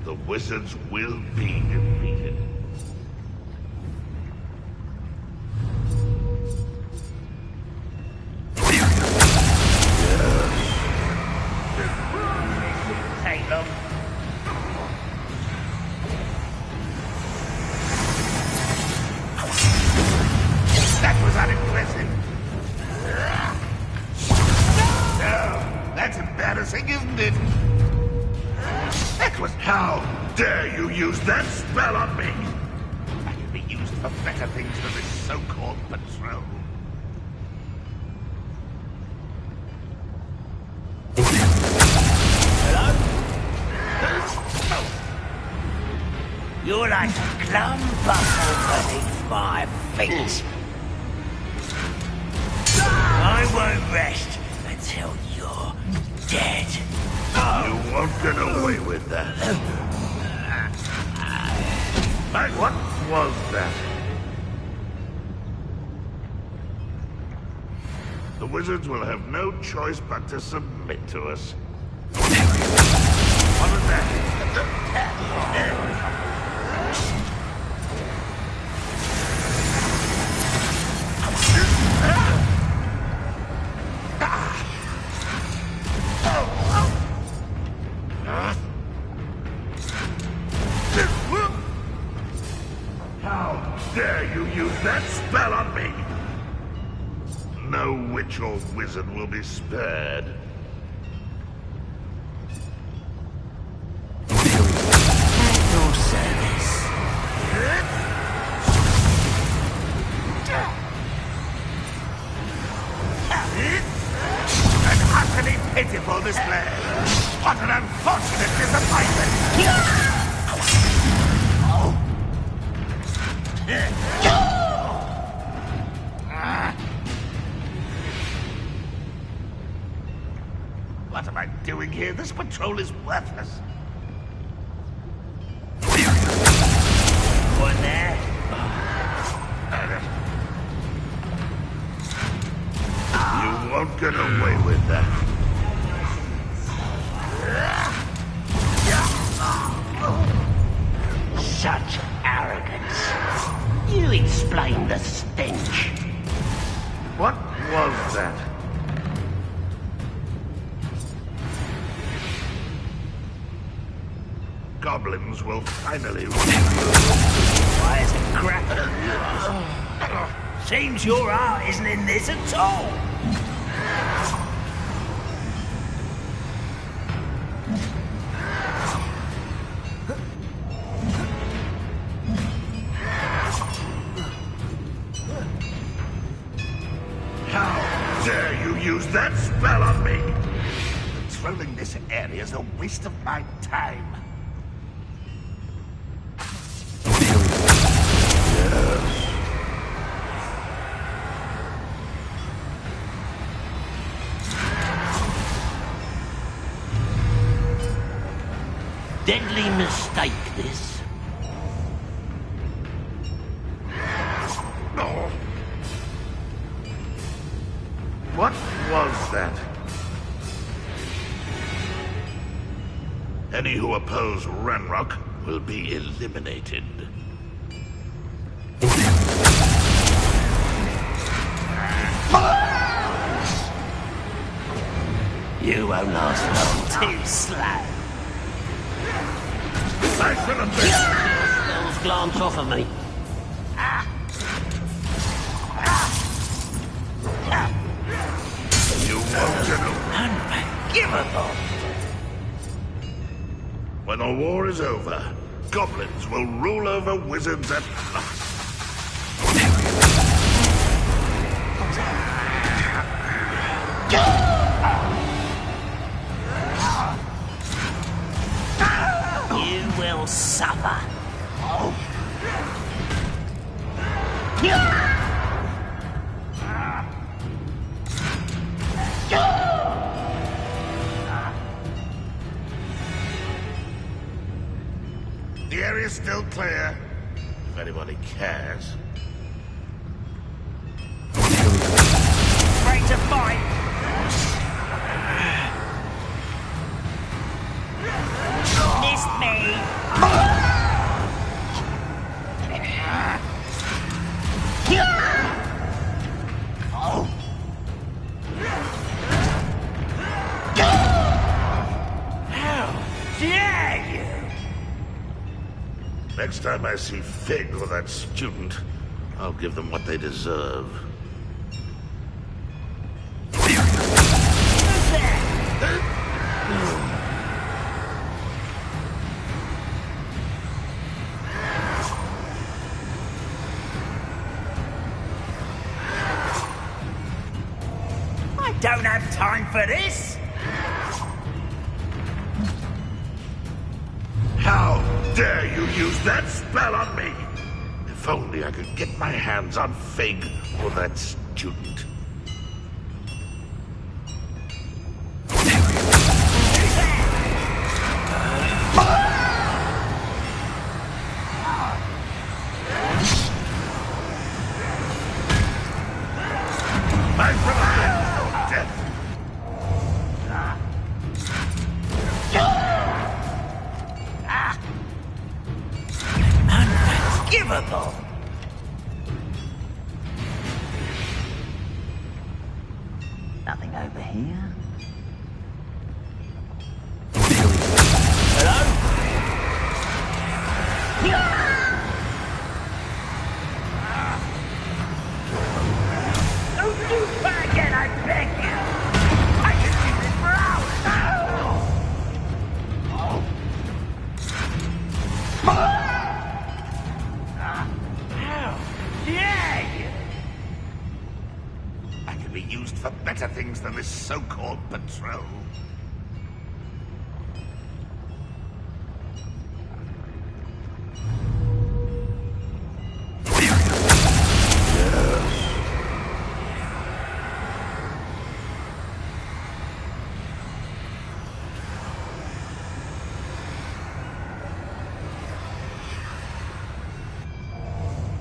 The wizards will be defeated. Take long. That was unimpressive. No, that's embarrassing, isn't it? That was... How dare you use that spell on me? That can be used for better things than this so-called patrol. You're like a glum buckle beneath my feet. I won't rest until you're dead. You won't get away with that. What was that? The wizards will have no choice but to submit to us. What was that? How dare you use that spell on me? No witch or wizard will be spared. At your service. An utterly pitiful display. What an unfortunate disappointment. What am I doing here? This patrol is worthless. One there. You won't get away with that. Such arrogance. You explain the stench. What was that? Goblins will finally... Why is it crap? Seems your heart isn't in this at all. How dare you use that spell on me? Patrolling this area is a waste of my time. Deadly mistake, this. No. What was that? Any who oppose Ranrock will be eliminated. You won't last long. Too slow. Spells glance off of me. You won't get away. Unforgivable. When the war is over, goblins will rule over wizards at last. will suffer. The area's still clear, if anybody cares. Ready to fight? Missed me. Next time I see Fig or that student, I'll give them what they deserve. I don't have time for this. How dare you use that spell on me? If only I could get my hands on Fig or that student. My friend, death. Unforgivable! Nothing over here. Hello? Don't do that again, I beg you! I can do this for hours! I can be used for better things than this so-called patrol.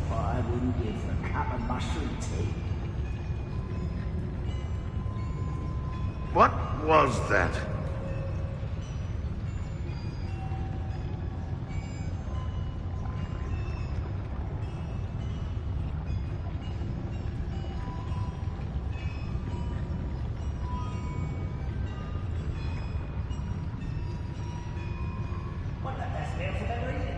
I wouldn't give a cup of mushroom tea. What was that? What the best meal you've ever eaten?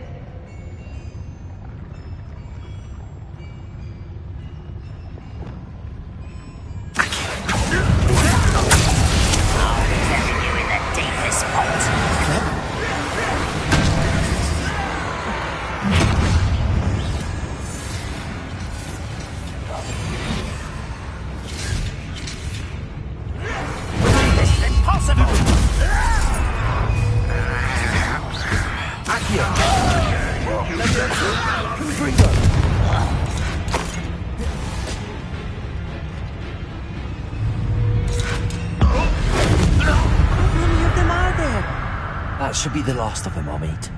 That should be the last of them I'll meet.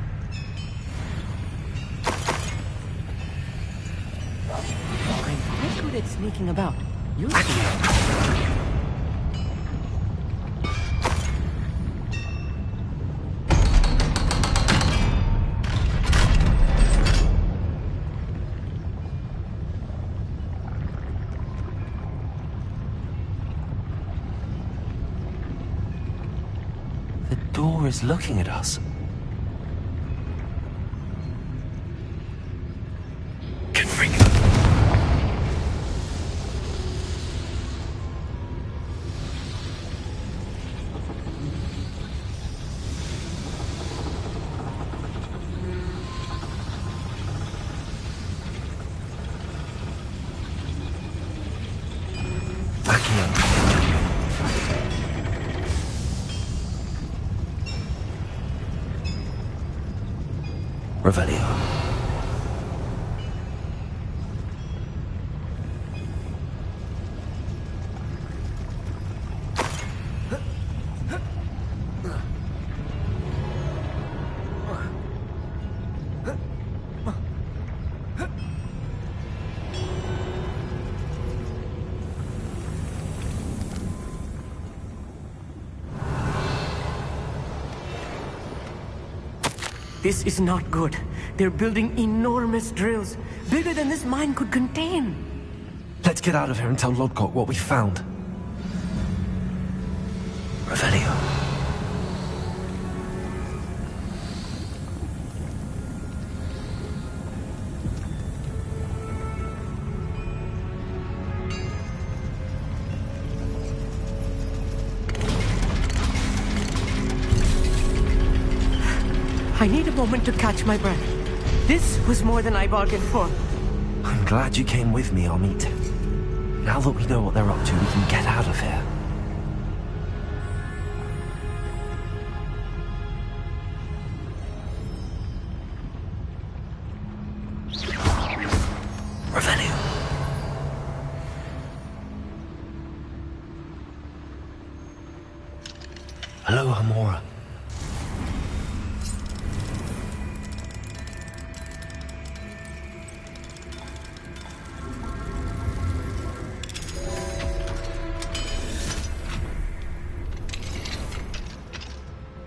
I'm quite good at sneaking about. You The door is looking at us. Revelio. This is not good. They're building enormous drills, bigger than this mine could contain. Let's get out of here and tell Lodgok what we found. Revelio. I need a moment to catch my breath. This was more than I bargained for. I'm glad you came with me, Amit. Now that we know what they're up to, we can get out of here. Revelio. Hello, Hamora.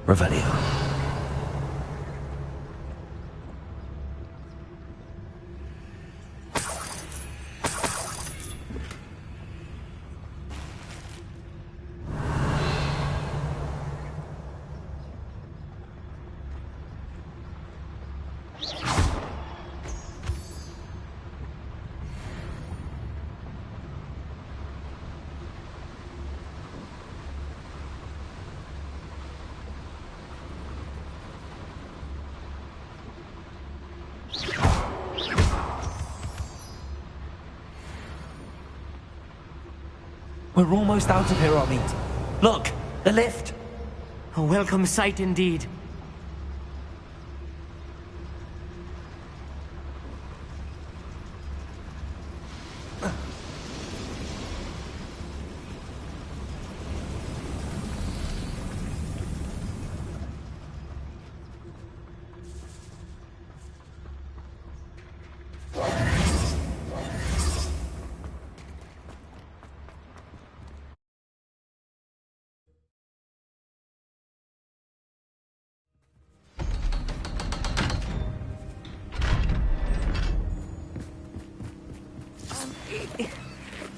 Revelio. We're almost out of here, Amit. Look, the lift. A welcome sight indeed.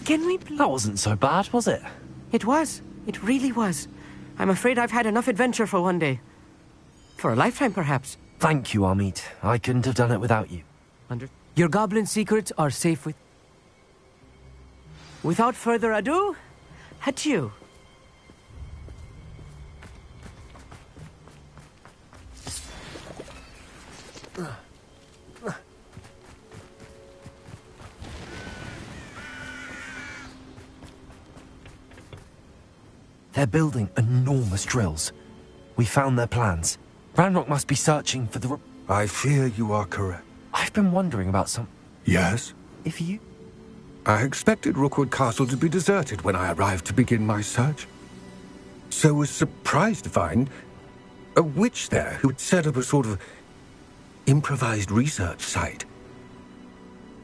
Can we please... That wasn't so bad, was it? It was. It really was. I'm afraid I've had enough adventure for one day. For a lifetime, perhaps. Thank you, Amit. I couldn't have done it without you. Your goblin secrets are safe with... Without further ado, adieu. They're building enormous drills. We found their plans. Ranrock must be searching for the... I fear you are correct. I've been wondering about some... Yes? If you... I expected Rookwood Castle to be deserted when I arrived to begin my search. So was surprised to find a witch there who had set up a sort of improvised research site.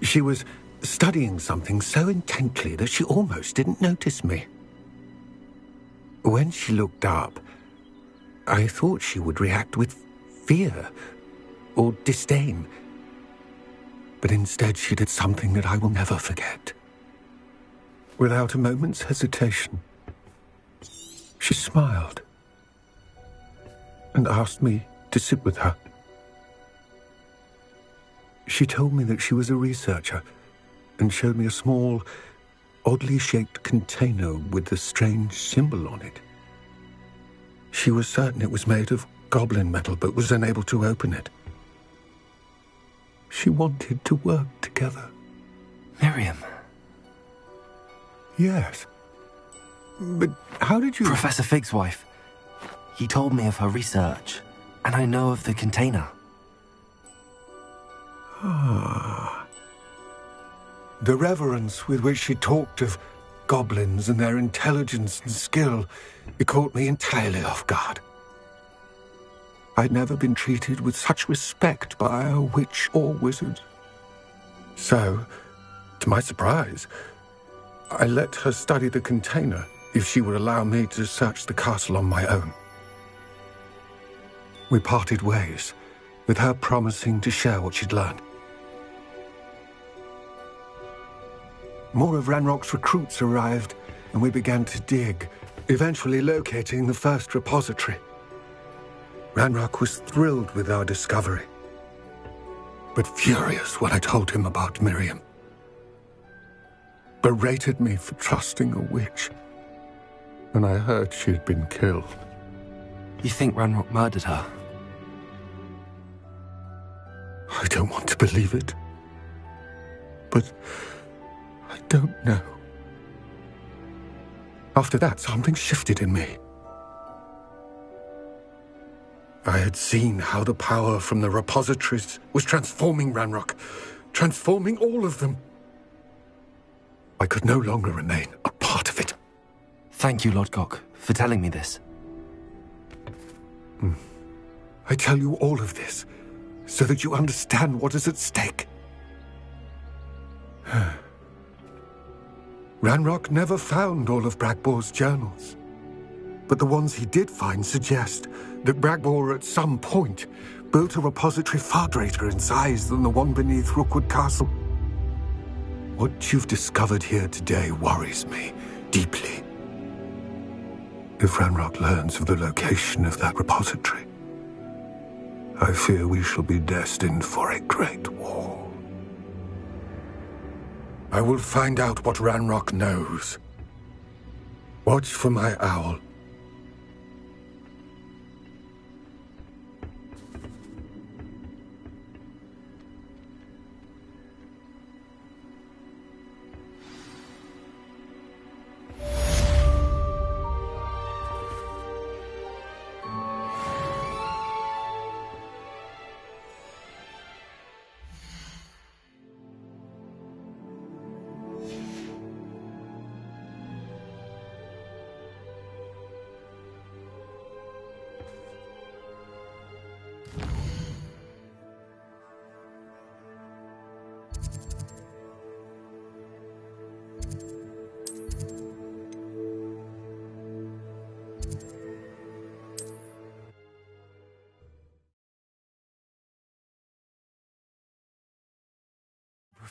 She was studying something so intently that she almost didn't notice me. When she looked up, I thought she would react with fear or disdain. But instead she did something that I will never forget. Without a moment's hesitation, she smiled and asked me to sit with her. She told me that she was a researcher and showed me a small, oddly shaped container with a strange symbol on it. She was certain it was made of goblin metal, but was unable to open it. She wanted to work together. Miriam. Yes. But how did you... Professor Fig's wife. He told me of her research, and I know of the container. The reverence with which she talked of goblins and their intelligence and skill, it caught me entirely off guard. I'd never been treated with such respect by a witch or wizard. So, to my surprise, I let her study the container if she would allow me to search the castle on my own. We parted ways, with her promising to share what she'd learned. More of Ranrock's recruits arrived, and we began to dig, eventually locating the first repository. Ranrock was thrilled with our discovery, but furious when I told him about Miriam. Berated me for trusting a witch, and I heard she had been killed. You think Ranrock murdered her? I don't want to believe it, but I don't know. After that, something shifted in me. I had seen how the power from the repositories was transforming Ranrock, transforming all of them. I could no longer remain a part of it. Thank you, Lord Gok, for telling me this. I tell you all of this so that you understand what is at stake. Ranrock never found all of Bragbor's journals, but the ones he did find suggest that Bragbor at some point built a repository far greater in size than the one beneath Rookwood Castle. What you've discovered here today worries me deeply. If Ranrock learns of the location of that repository, I fear we shall be destined for a great war. I will find out what Ranrock knows. Watch for my owl.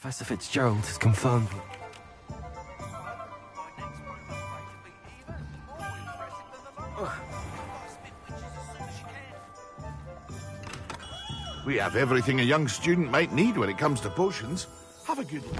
Professor Fitzgerald has confirmed. We have everything a young student might need when it comes to potions. Have a good look.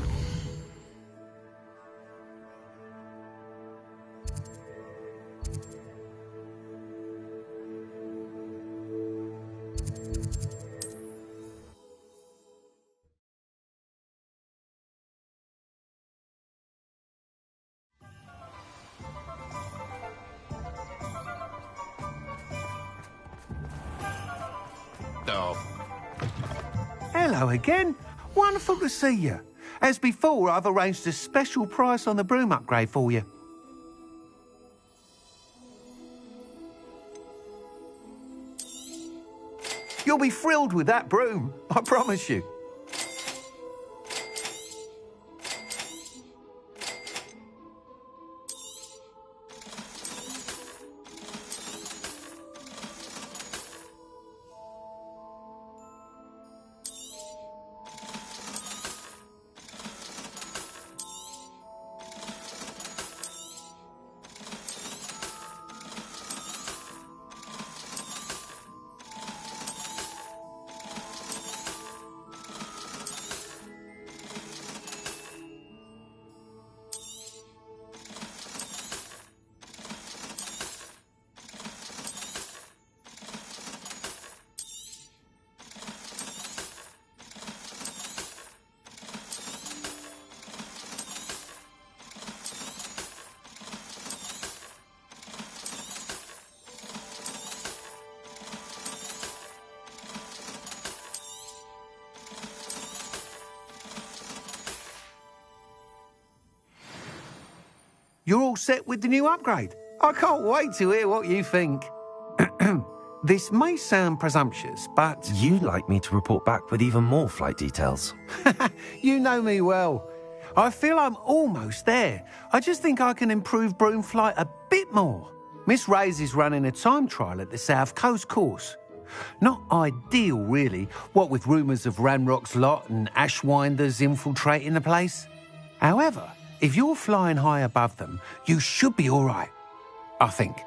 Hello again. Wonderful to see you. As before, I've arranged a special price on the broom upgrade for you. You'll be thrilled with that broom, I promise you. you're all set with the new upgrade. I can't wait to hear what you think. This may sound presumptuous, but... You'd like me to report back with even more flight details. You know me well. I feel I'm almost there. I just think I can improve broom flight a bit more. Miss Ray's is running a time trial at the South Coast course. Not ideal, really, what with rumours of Ranrock's lot and Ashwinders infiltrating the place. However, if you're flying high above them, you should be all right, I think.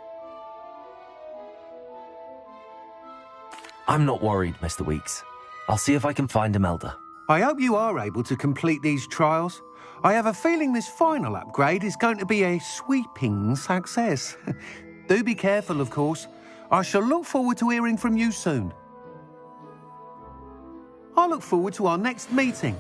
I'm not worried, Mr. Weeks. I'll see if I can find Imelda. I hope you are able to complete these trials. I have a feeling this final upgrade is going to be a sweeping success. Do be careful, of course. I shall look forward to hearing from you soon. I look forward to our next meeting.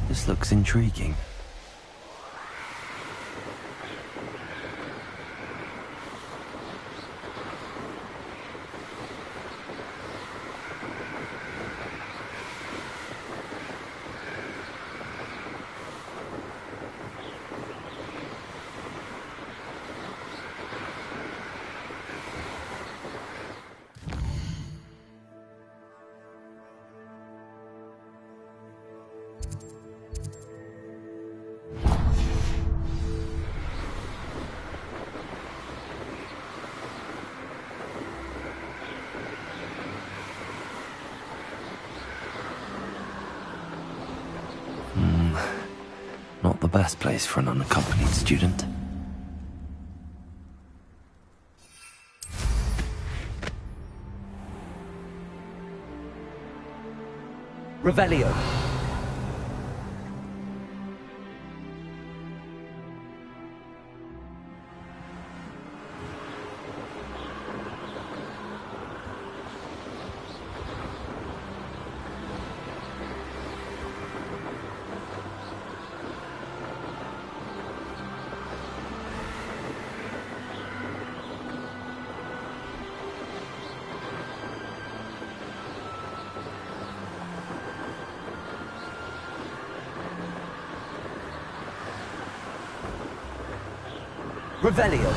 This looks intriguing. Not the best place for an unaccompanied student. Revelio. Revelio.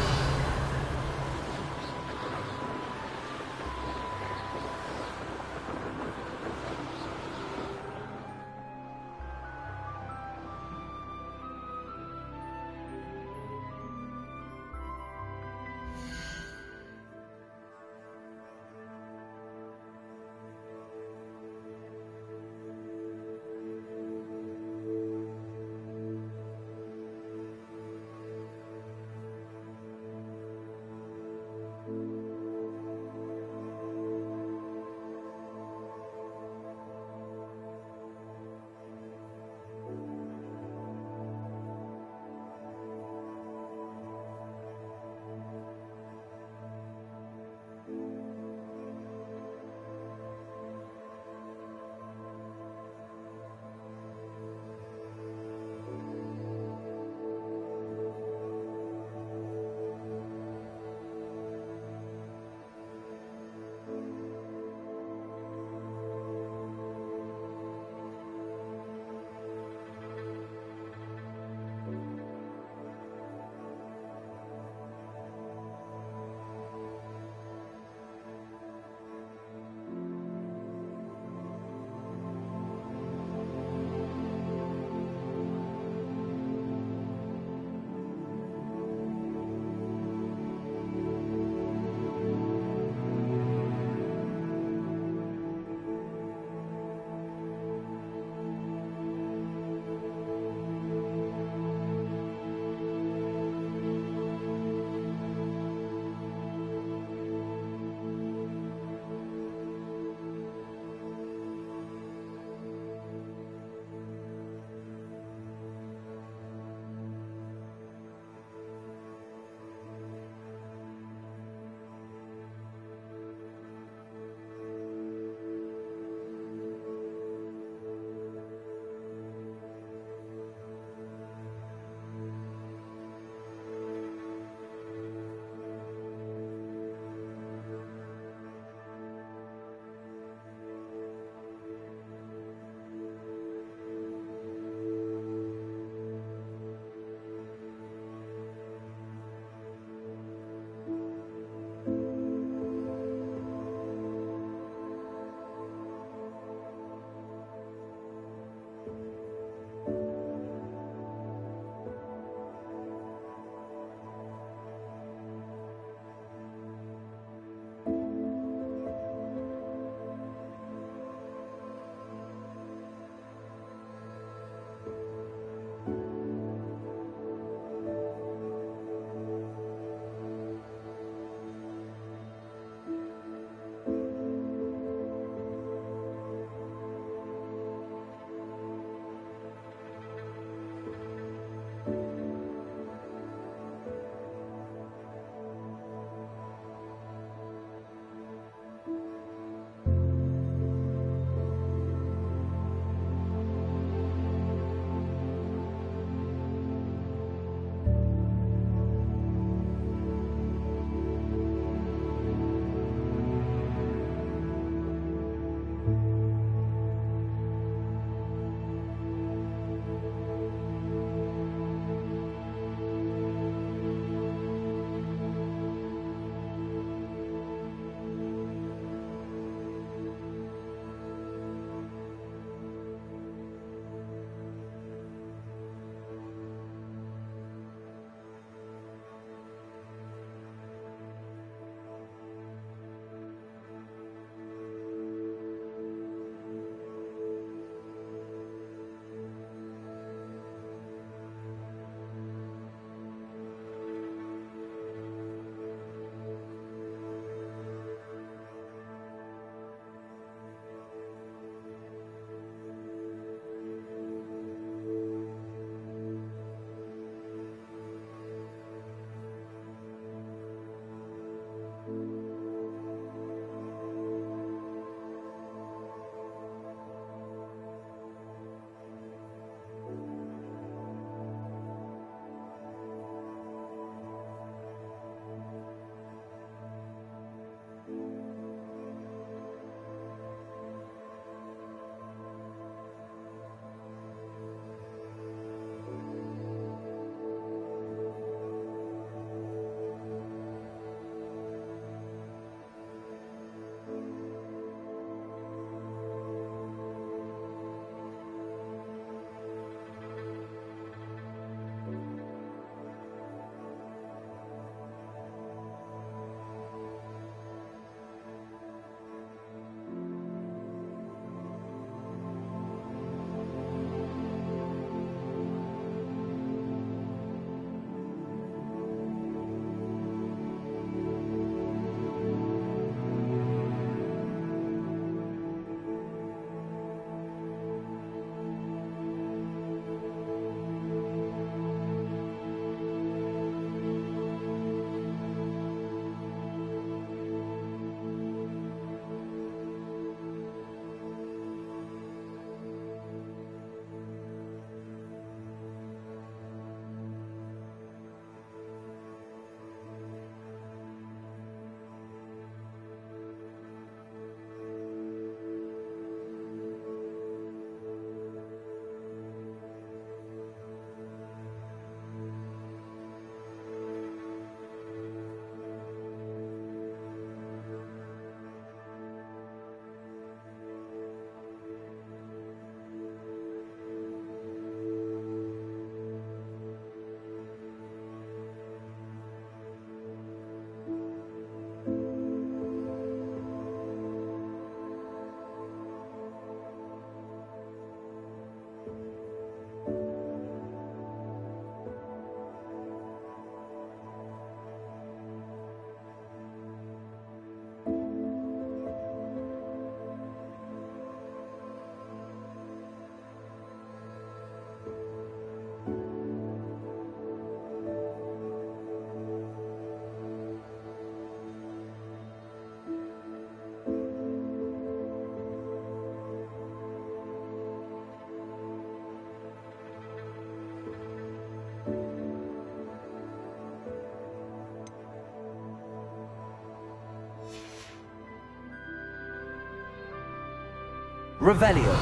Revelio.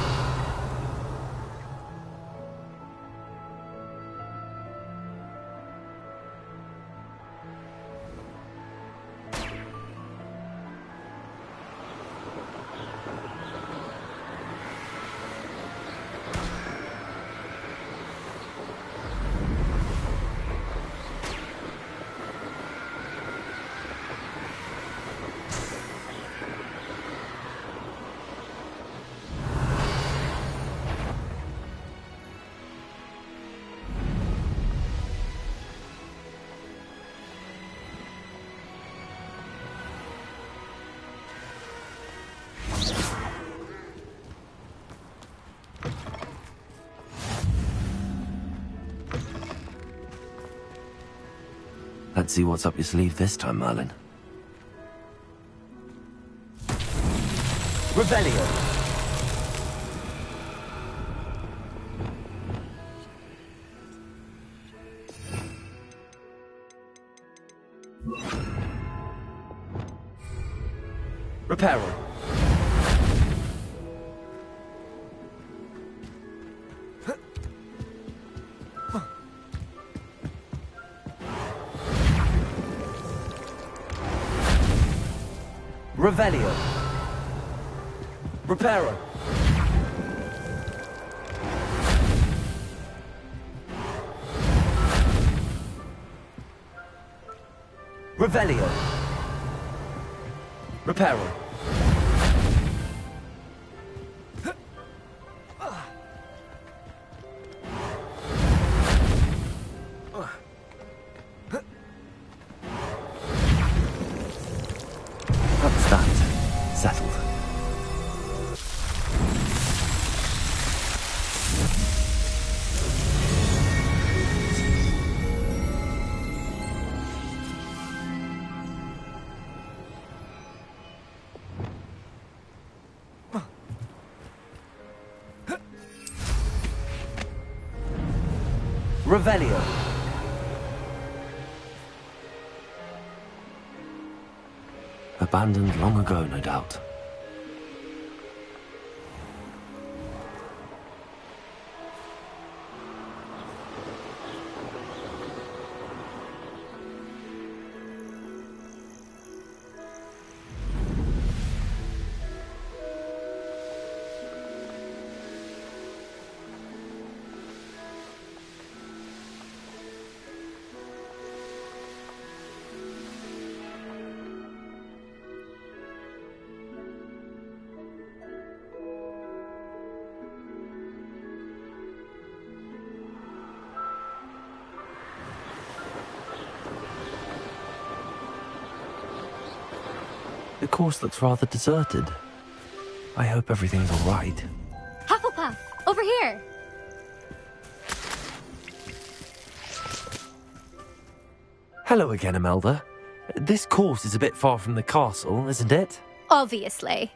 Let's see what's up your sleeve this time, Merlin. Revelio. Reparo. Revelio. Reparo. Revelio. Reparo. That's that. Settled. Revelio. Abandoned long ago, no doubt. The course looks rather deserted. I hope everything's all right. Hufflepuff, over here! Hello again, Imelda. This course is a bit far from the castle, isn't it? Obviously.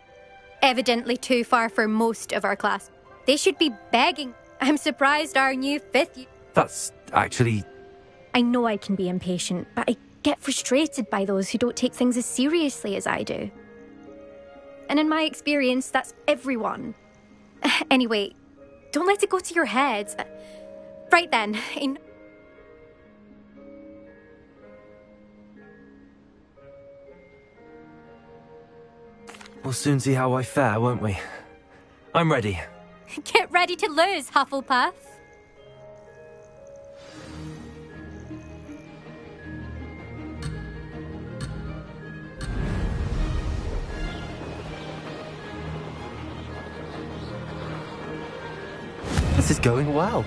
Evidently too far for most of our class. They should be begging. I'm surprised our new fifth... That's actually... I know I can be impatient, but I get frustrated by those who don't take things as seriously as I do. And in my experience, that's everyone. Anyway, don't let it go to your head. Right then, We'll soon see how I fare, won't we? I'm ready. Get ready to lose, Hufflepuff. This is going well.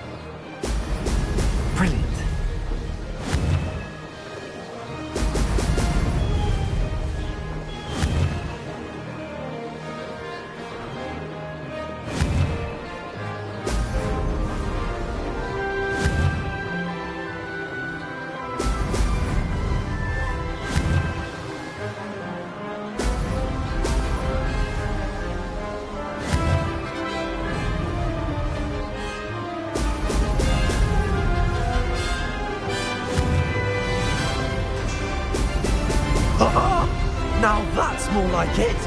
Brilliant. Now that's more like it!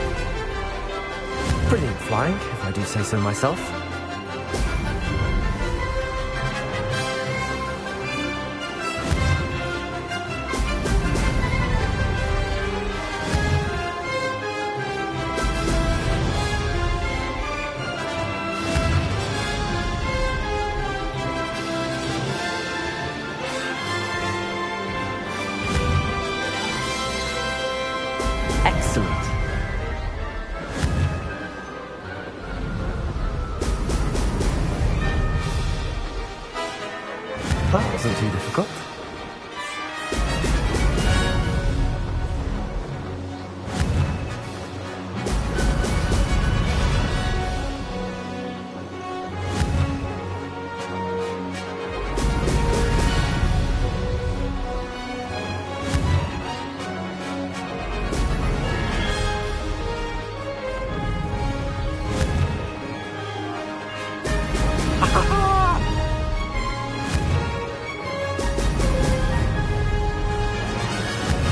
Brilliant. flying, if I do say so myself. Excellent. That wasn't too difficult.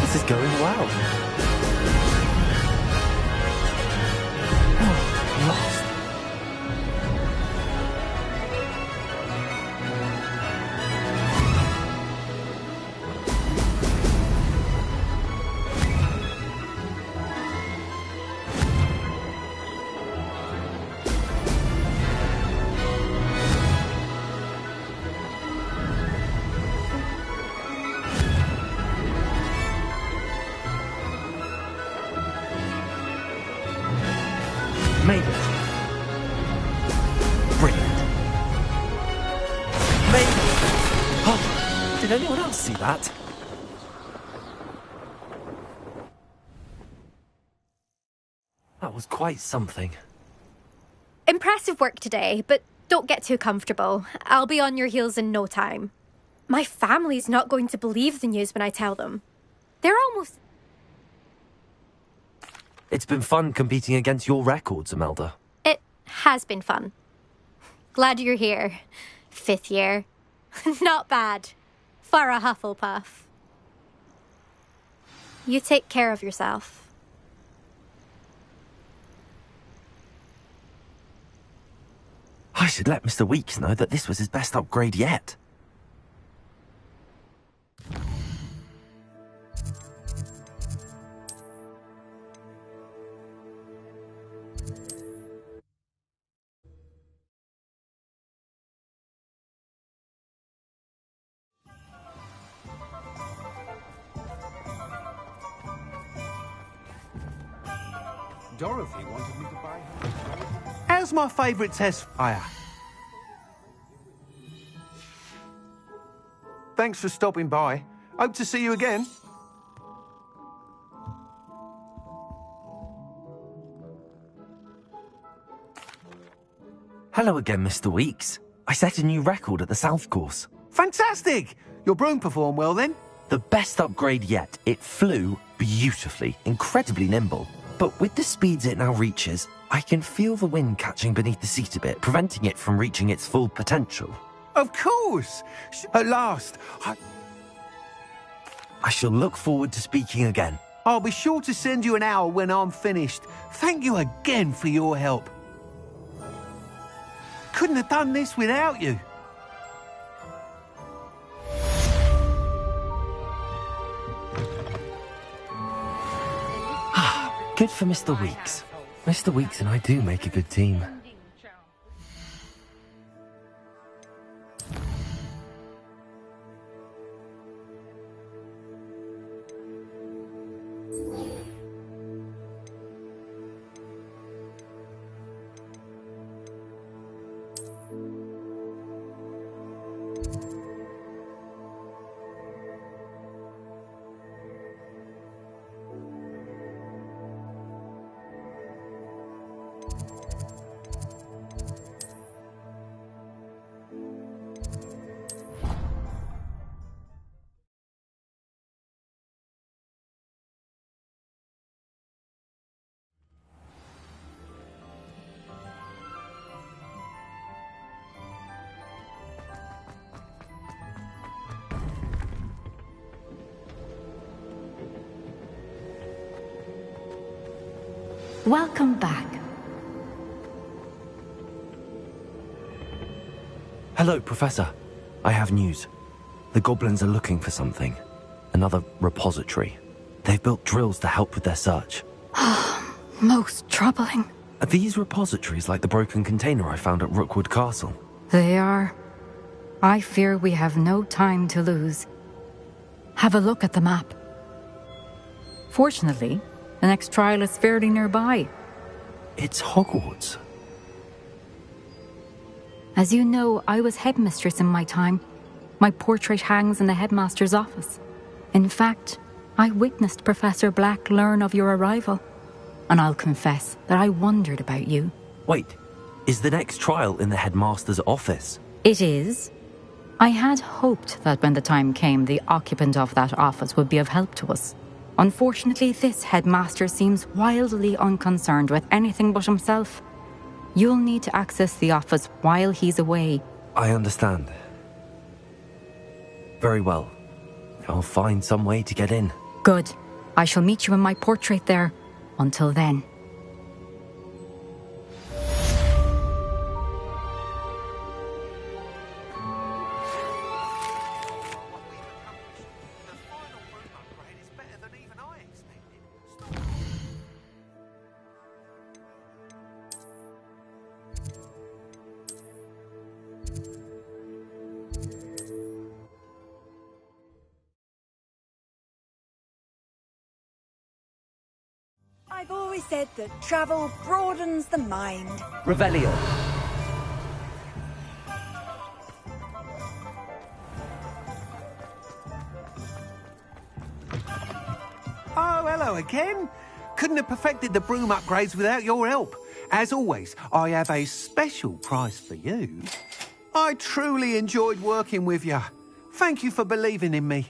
This is going well. Oh, lost. Made it. Brilliant. Made it. Oh, did anyone else see that? That was quite something. Impressive work today, but don't get too comfortable. I'll be on your heels in no time. My family's not going to believe the news when I tell them. They're almost... It's been fun competing against your records, Imelda. It has been fun. Glad you're here. 5th year. Not bad. For a Hufflepuff. You take care of yourself. I should let Mr. Weeks know that this was his best upgrade yet. Dorothy wanted me to buy her. How's my favourite test fire? Thanks for stopping by. Hope to see you again. Hello again, Mr. Weeks. I set a new record at the South Course. Fantastic! Your broom performed well then? The best upgrade yet. It flew beautifully, incredibly nimble. But with the speeds it now reaches, I can feel the wind catching beneath the seat a bit, preventing it from reaching its full potential. Of course! At last, I shall look forward to speaking again. I'll be sure to send you an hour when I'm finished. Thank you again for your help. Couldn't have done this without you. Good for Mr. Weeks. Mr. Weeks and I do make a good team. Welcome back. Hello, Professor. I have news. The goblins are looking for something. Another repository. They've built drills to help with their search. Most troubling. Are these repositories like the broken container I found at Rookwood Castle? They are. I fear we have no time to lose. Have a look at the map. Fortunately, the next trial is fairly nearby. It's Hogwarts. As you know, I was headmistress in my time. My portrait hangs in the headmaster's office. In fact, I witnessed Professor Black learn of your arrival. And I'll confess that I wondered about you. Wait, is the next trial in the headmaster's office? It is. I had hoped that when the time came, the occupant of that office would be of help to us. Unfortunately, this headmaster seems wildly unconcerned with anything but himself. You'll need to access the office while he's away. I understand. Very well. I'll find some way to get in. Good. I shall meet you in my portrait there. Until then. I've always said that travel broadens the mind. Revelio. Oh, hello again. Couldn't have perfected the broom upgrades without your help. As always, I have a special prize for you. I truly enjoyed working with you. Thank you for believing in me.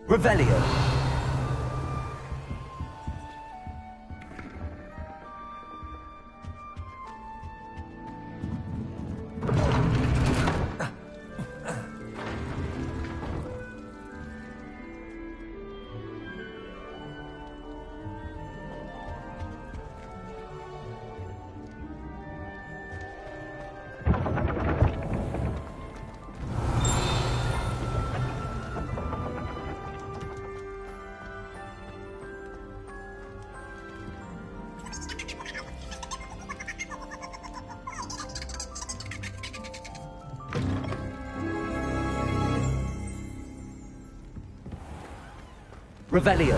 Revelio. Revelio.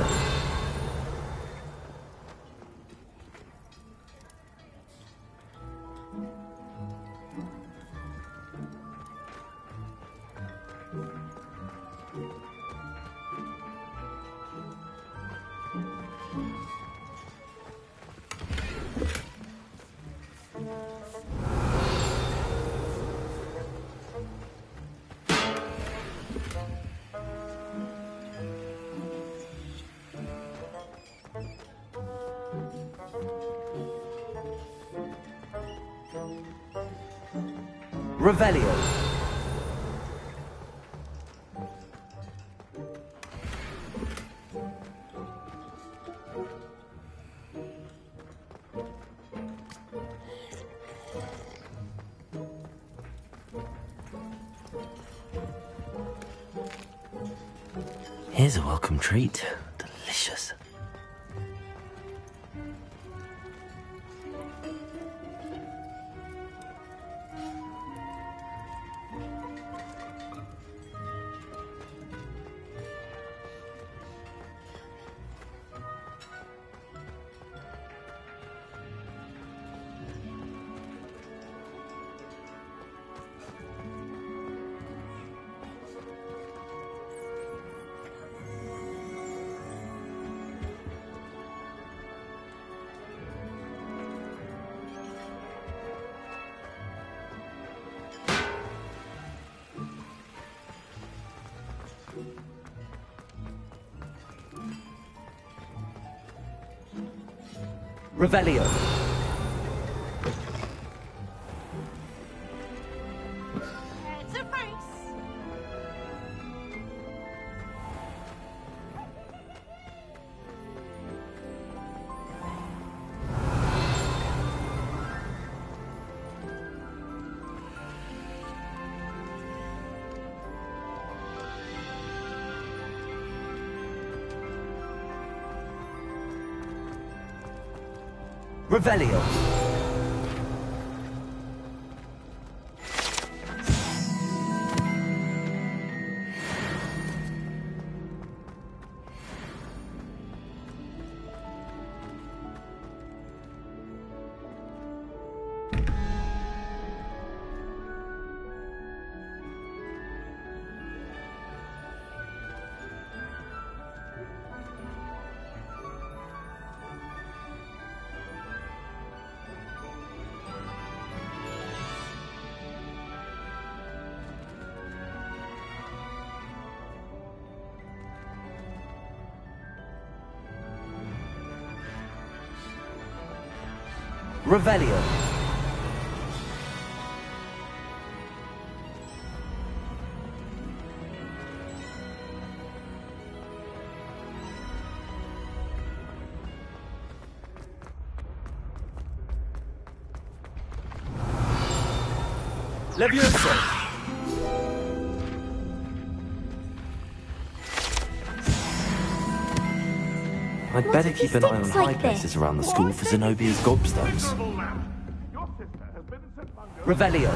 Revelio. Here's a welcome treat. Delicious. Revelio. It's a race. Revelio. Revelio. Levioso. I'd better keep an eye on high places around the school for Zenobia's gobstones. Revelio.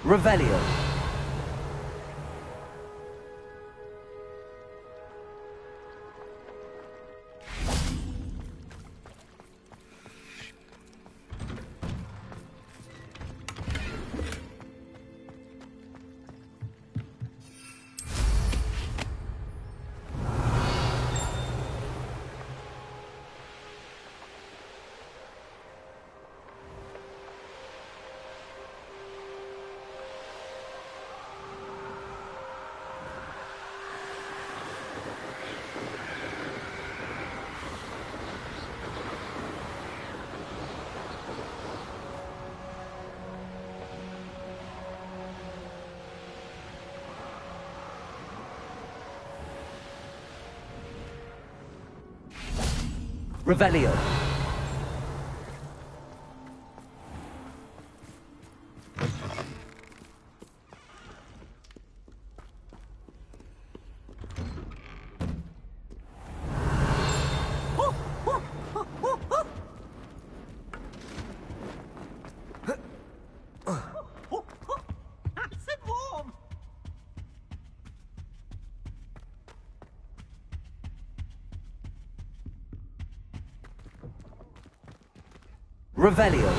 Revelio. Revelio. Revelio.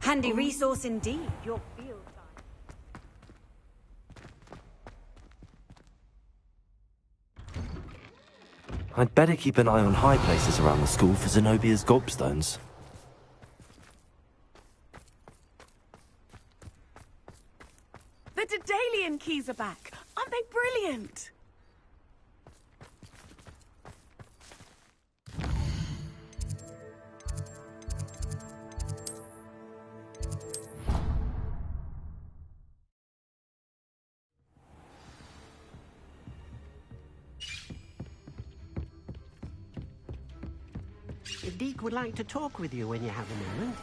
Handy resource indeed, your field guide. I'd better keep an eye on high places around the school for Zenobia's gobstones. My Daedalian keys are back. Aren't they brilliant? Deke would like to talk with you when you have a moment.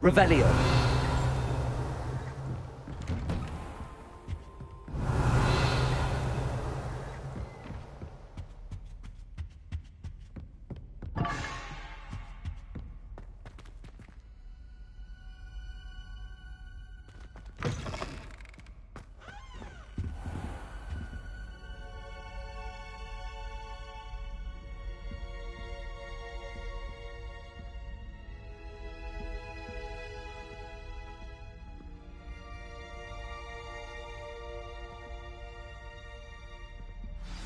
Revelio.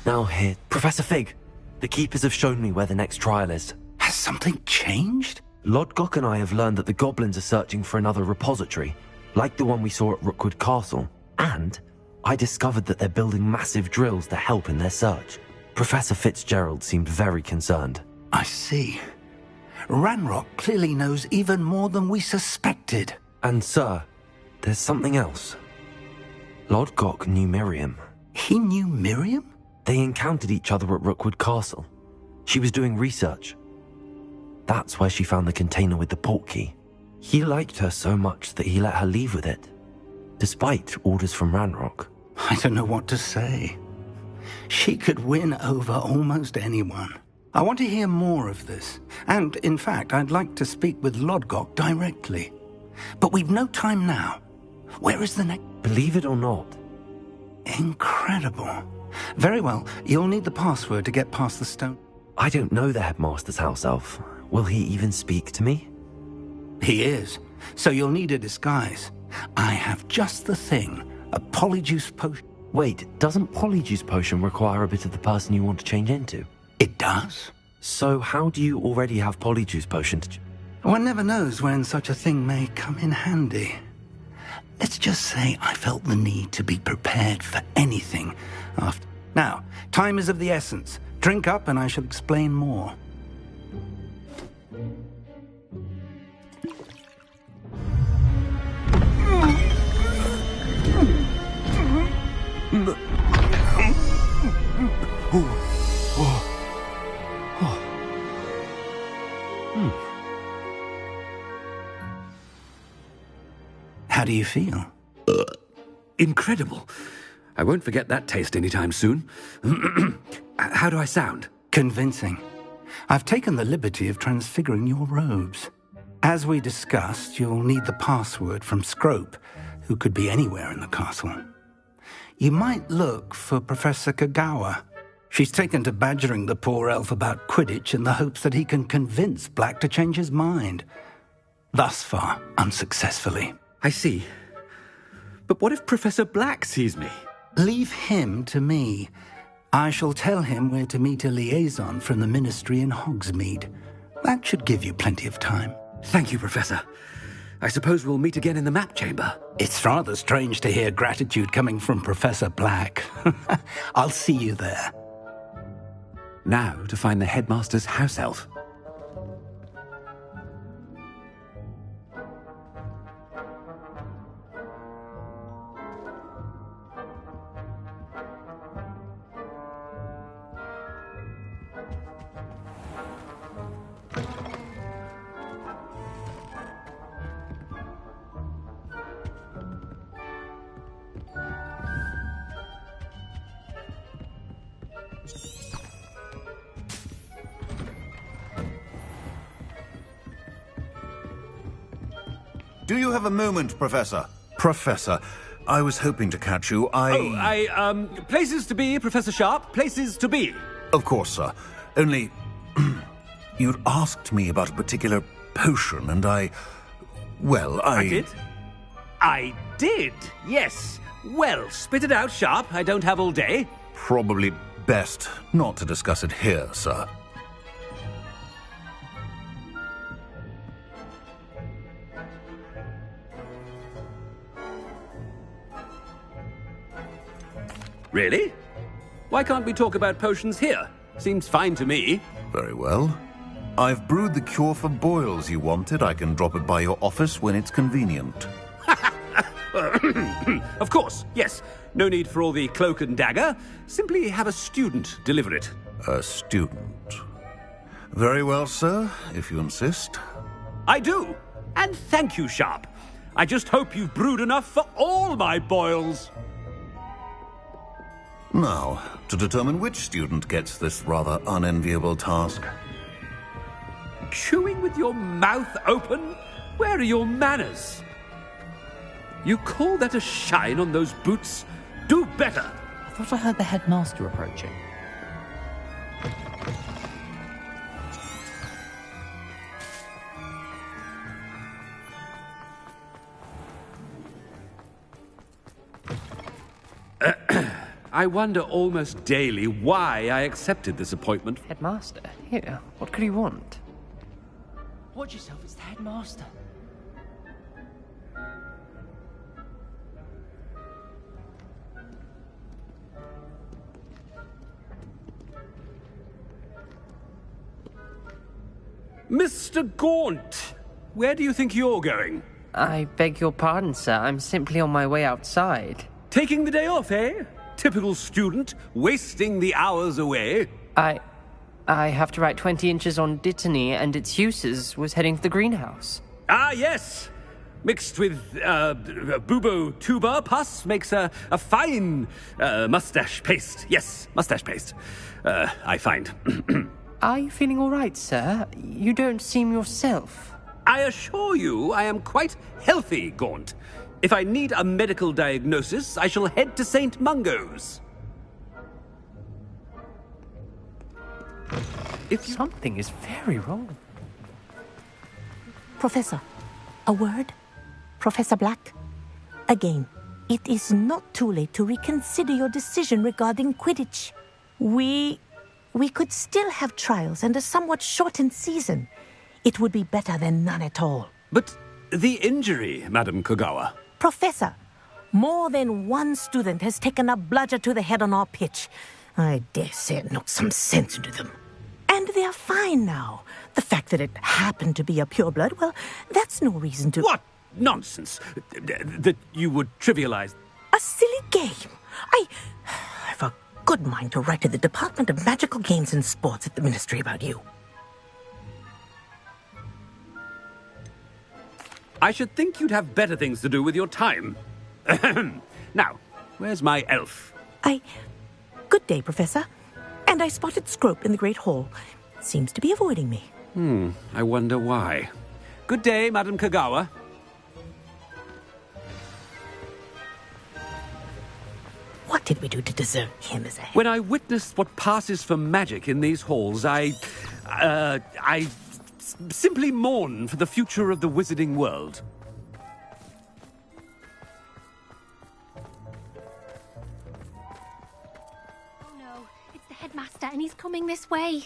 Now here, Professor Fig. The Keepers have shown me where the next trial is. Has something changed? Lodgok and I have learned that the goblins are searching for another repository, like the one we saw at Rookwood Castle. And I discovered that they're building massive drills to help in their search. Professor Fitzgerald seemed very concerned. I see. Ranrock clearly knows even more than we suspected. And sir, there's something else. Lodgok knew Miriam. He knew Miriam? They encountered each other at Rookwood Castle. She was doing research. That's where she found the container with the portkey. He liked her so much that he let her leave with it, despite orders from Ranrock. I don't know what to say. She could win over almost anyone. I want to hear more of this. And, in fact, I'd like to speak with Lodgok directly. But we've no time now. Where is the next... Believe it or not. Incredible. Very well. You'll need the password to get past the stone. I don't know the headmaster's house elf. Will he even speak to me? He is. So you'll need a disguise. I have just the thing. A polyjuice potion. Wait, doesn't Polyjuice Potion require a bit of the person you want to change into? It does. So how do you already have Polyjuice Potion to... One never knows when such a thing may come in handy. Let's just say I felt the need to be prepared for anything after... Now, time is of the essence. Drink up and I shall explain more. How do you feel? Incredible. I won't forget that taste anytime soon. How do I sound? Convincing. I've taken the liberty of transfiguring your robes. As we discussed, you'll need the password from Scrope, who could be anywhere in the castle. You might look for Professor Kagawa. She's taken to badgering the poor elf about Quidditch in the hopes that he can convince Black to change his mind. Thus far, unsuccessfully. I see. But what if Professor Black sees me? Leave him to me. I shall tell him where to meet a liaison from the Ministry in Hogsmeade. That should give you plenty of time. Thank you, Professor. I suppose we'll meet again in the map chamber. It's rather strange to hear gratitude coming from Professor Black. I'll see you there. Now to find the headmaster's house elf. Do you have a moment, Professor? Professor, I was hoping to catch you. Places to be, Professor Sharp. Places to be. Of course, sir. Only... you'd asked me about a particular potion, and I did? I did, yes. Well, spit it out, Sharp. I don't have all day. Probably best not to discuss it here, sir. Really? Why can't we talk about potions here? Seems fine to me. Very well. I've brewed the cure for boils you wanted. I can drop it by your office when it's convenient. Of course, yes. No need for all the cloak and dagger. Simply have a student deliver it. A student? Very well, sir, if you insist. I do. And thank you, Sharp. I just hope you've brewed enough for all my boils. Now, to determine which student gets this rather unenviable task. Chewing with your mouth open? Where are your manners? You call that a shine on those boots? Do better! I thought I heard the headmaster approaching. I wonder almost daily why I accepted this appointment. Headmaster? Here, what could he want? Watch yourself, it's the headmaster. Mr. Gaunt, where do you think you're going? I beg your pardon, sir. I'm simply on my way outside. Taking the day off, eh? Typical student, wasting the hours away. I have to write 20 inches on Dittany and its uses. Was heading to the greenhouse. Ah, yes. Mixed with bubo tuber pus makes a fine mustache paste. Yes, mustache paste. I find. Are you feeling all right, sir? You don't seem yourself. I assure you I am quite healthy, Gaunt. If I need a medical diagnosis, I shall head to St. Mungo's. If something is very wrong. Professor, a word? Professor Black? Again, It is not too late to reconsider your decision regarding Quidditch. We could still have trials and a somewhat shortened season. It would be better than none at all. But the injury, Madam Kogawa. Professor, more than one student has taken a bludger to the head on our pitch. I dare say it knocked some sense into them. And they're fine now. The fact that it happened to be a pureblood, well, that's no reason to... What nonsense! That you would trivialize... A silly game. I've a good mind to write to the Department of Magical Games and Sports at the Ministry about you. I should think you'd have better things to do with your time. Now, where's my elf? Good day, Professor. And I spotted Scrope in the Great Hall. Seems to be avoiding me. I wonder why. Good day, Madam Kogawa. What did we do to deserve him as a... When I witnessed what passes for magic in these halls, I simply mourn for the future of the wizarding world. Oh no, it's the headmaster and he's coming this way.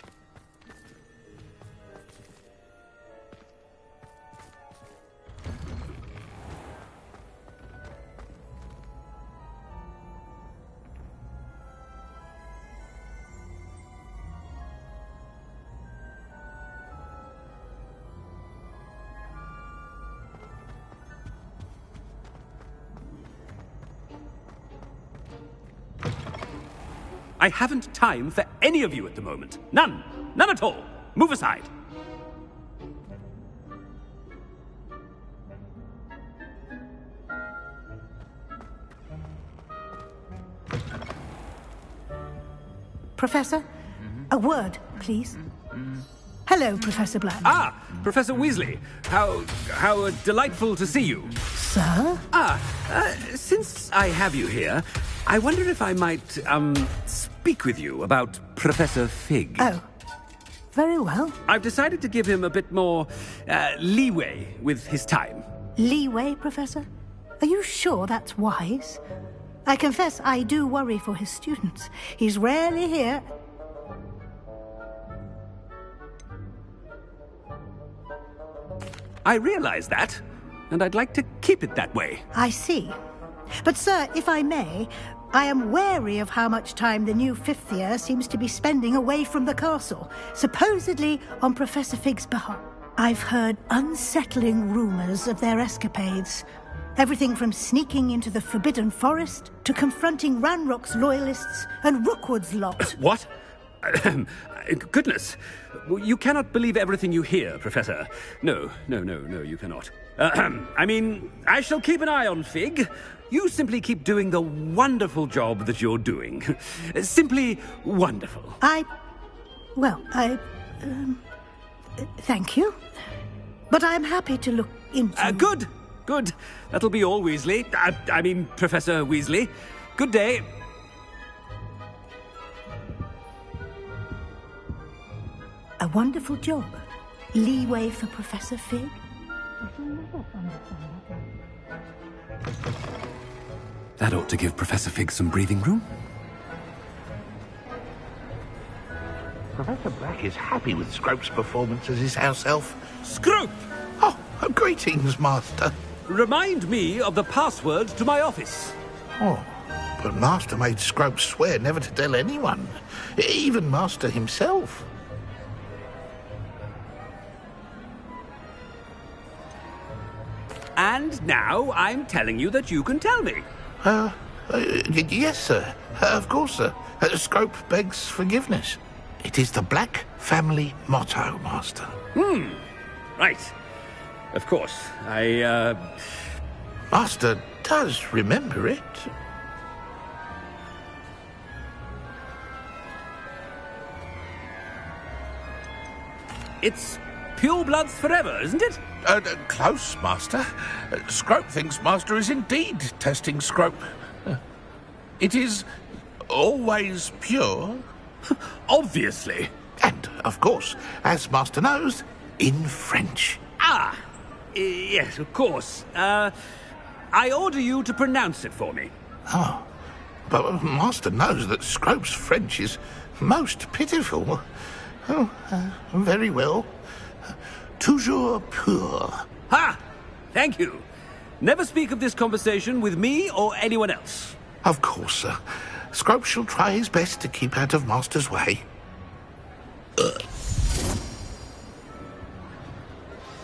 I haven't time for any of you at the moment. None. None at all. Move aside. Professor, a word, please. Hello, Professor Black. Ah, Professor Weasley. How delightful to see you. Sir? Since I have you here, I wonder if I might, speak with you about Professor Fig. Oh, very well. I've decided to give him a bit more, leeway with his time. Leeway, Professor? Are you sure that's wise? I confess I do worry for his students. He's rarely here. I realize that, and I'd like to keep it that way. I see. But, sir, if I may, I am wary of how much time the new fifth year seems to be spending away from the castle, supposedly on Professor Fig's behalf. I've heard unsettling rumors of their escapades. Everything from sneaking into the Forbidden Forest to confronting Ranrock's loyalists and Rookwood's lot. What? Goodness. You cannot believe everything you hear, Professor. No, you cannot. I mean, I shall keep an eye on Fig. You simply keep doing the wonderful job that you're doing. Simply wonderful. Thank you. But I'm happy to look into... Good. That'll be all, Weasley. I mean, Professor Weasley. Good day. A wonderful job. Leeway for Professor Fig. That ought to give Professor Fig some breathing room. Professor Black is happy with Scrope's performance as his house elf. Scrope! Oh, greetings, Master. Remind me of the password to my office. Oh, but Master made Scrope swear never to tell anyone, even Master himself. And now I'm telling you that you can tell me. Yes, sir. Of course, sir. Scrope begs forgiveness. It is the Black family motto, Master. Right. Of course. Master does remember it. It's purebloods forever, isn't it? Close, Master. Scrope thinks Master is indeed testing Scrope. It is always pure. Obviously. And, of course, as Master knows, in French. Yes, of course. I order you to pronounce it for me. Oh, but Master knows that Scrope's French is most pitiful. Oh, very well. Toujours pur. Ha! Thank you. Never speak of this conversation with me or anyone else. Of course, sir. Scrope shall try his best to keep out of Master's way. The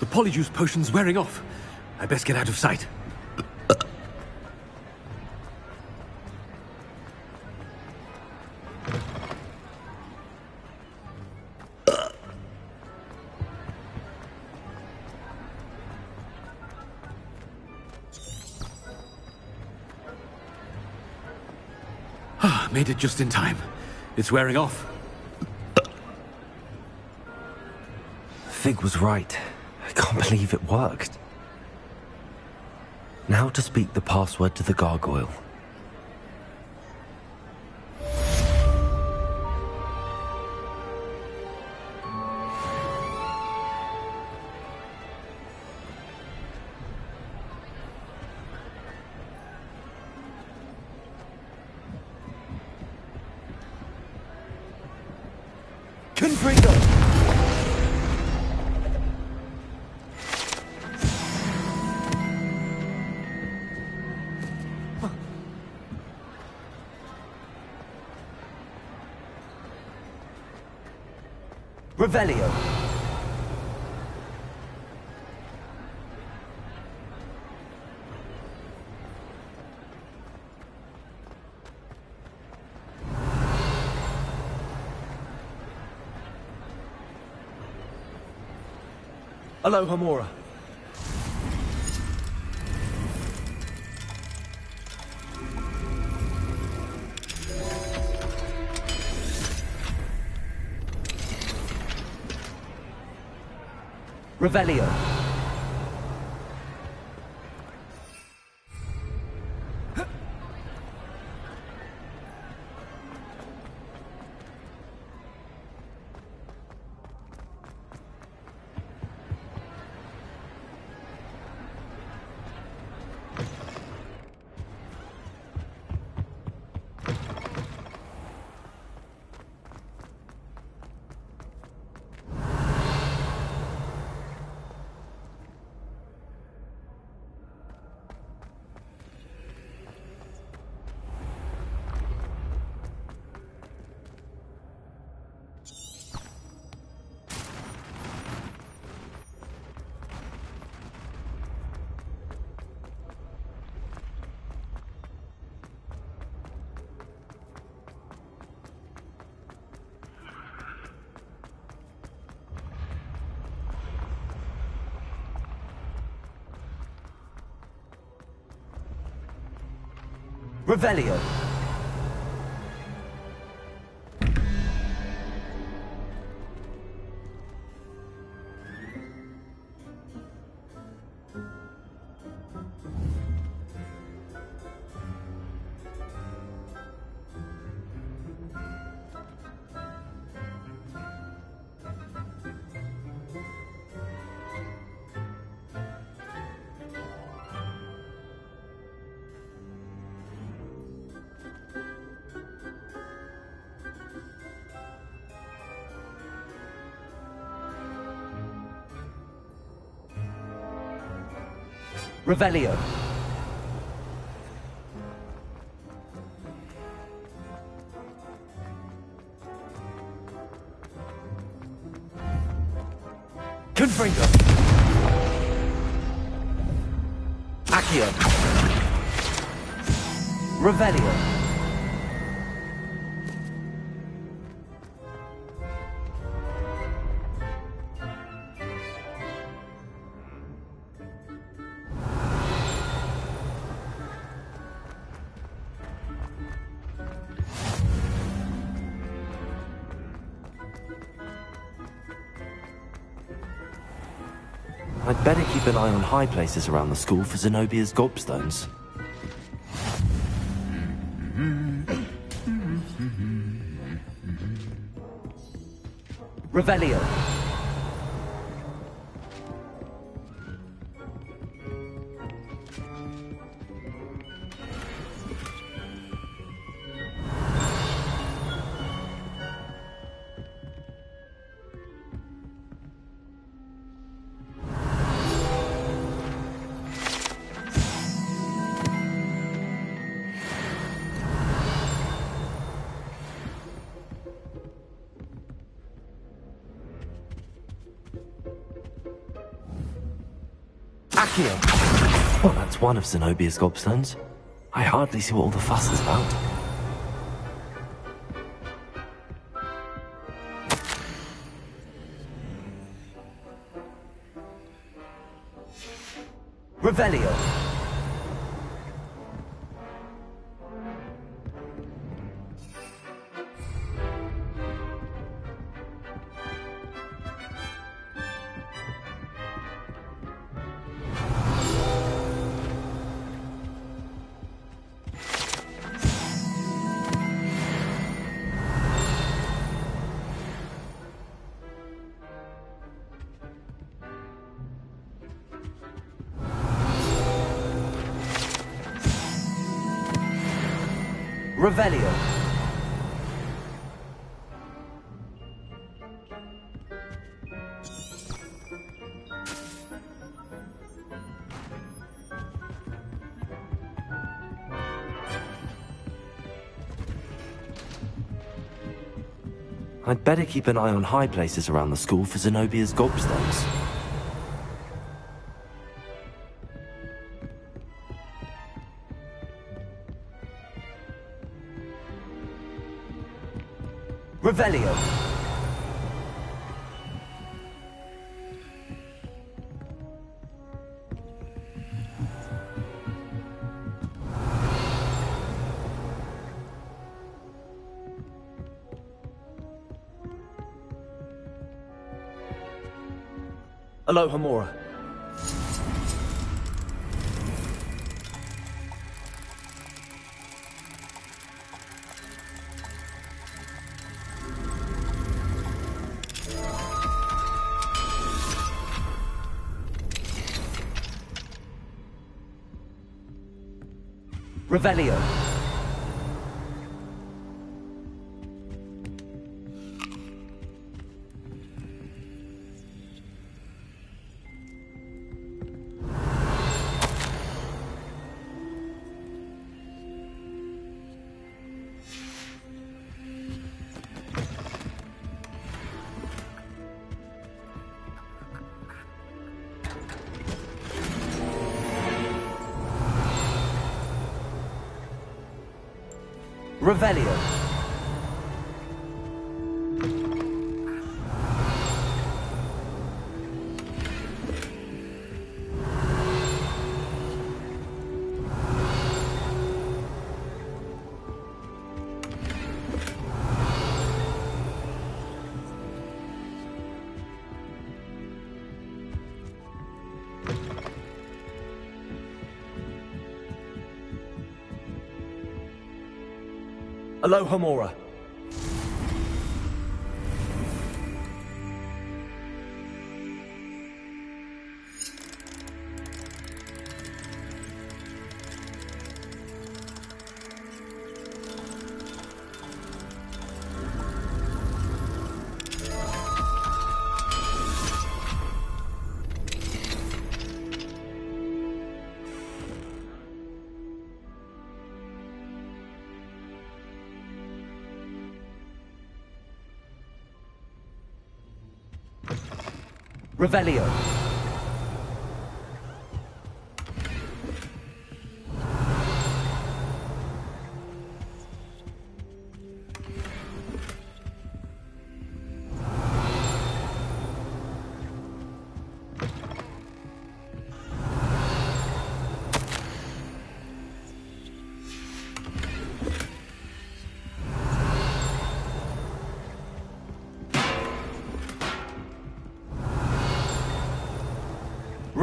polyjuice potion's wearing off. I best get out of sight. Made it just in time. It's wearing off. Fig was right. I can't believe it worked. Now to speak the password to the gargoyle. Revelio. Aloha Mora. Revelio. Revelio. Revelio. Confringo. Accio. Revelio. I'd better keep an eye on high places around the school for Zenobia's gobstones. Revelio. Accio. Well, that's one of Zenobia's gobstones. I hardly see what all the fuss is about. Revelio. Revelio. I'd better keep an eye on high places around the school for Zenobia's gobstones. Revelio. Aloha Mora. Revelio. Revelio. Aloha Mora. Revelio.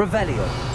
Revelio.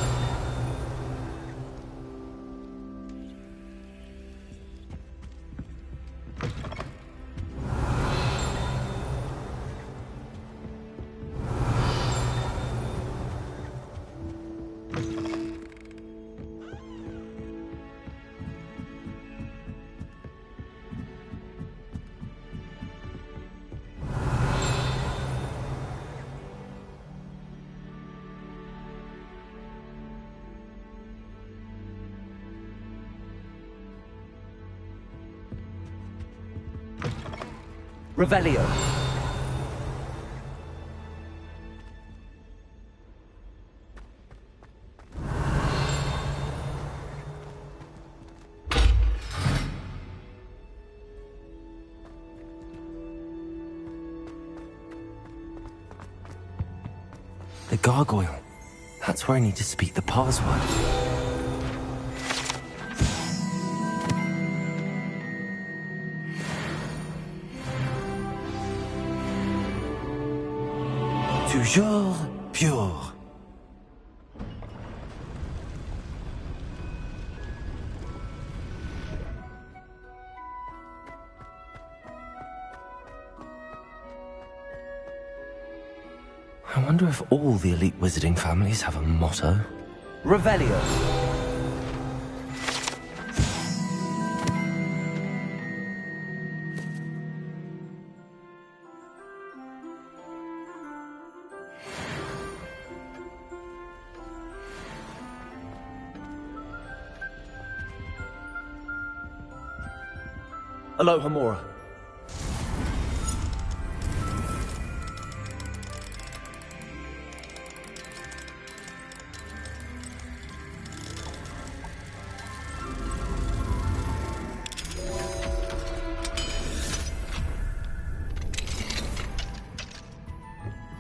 Revelio. The gargoyle. That's where I need to speak the password. Toujours pure. I wonder if all the elite wizarding families have a motto. Revelio. Aloha Mora.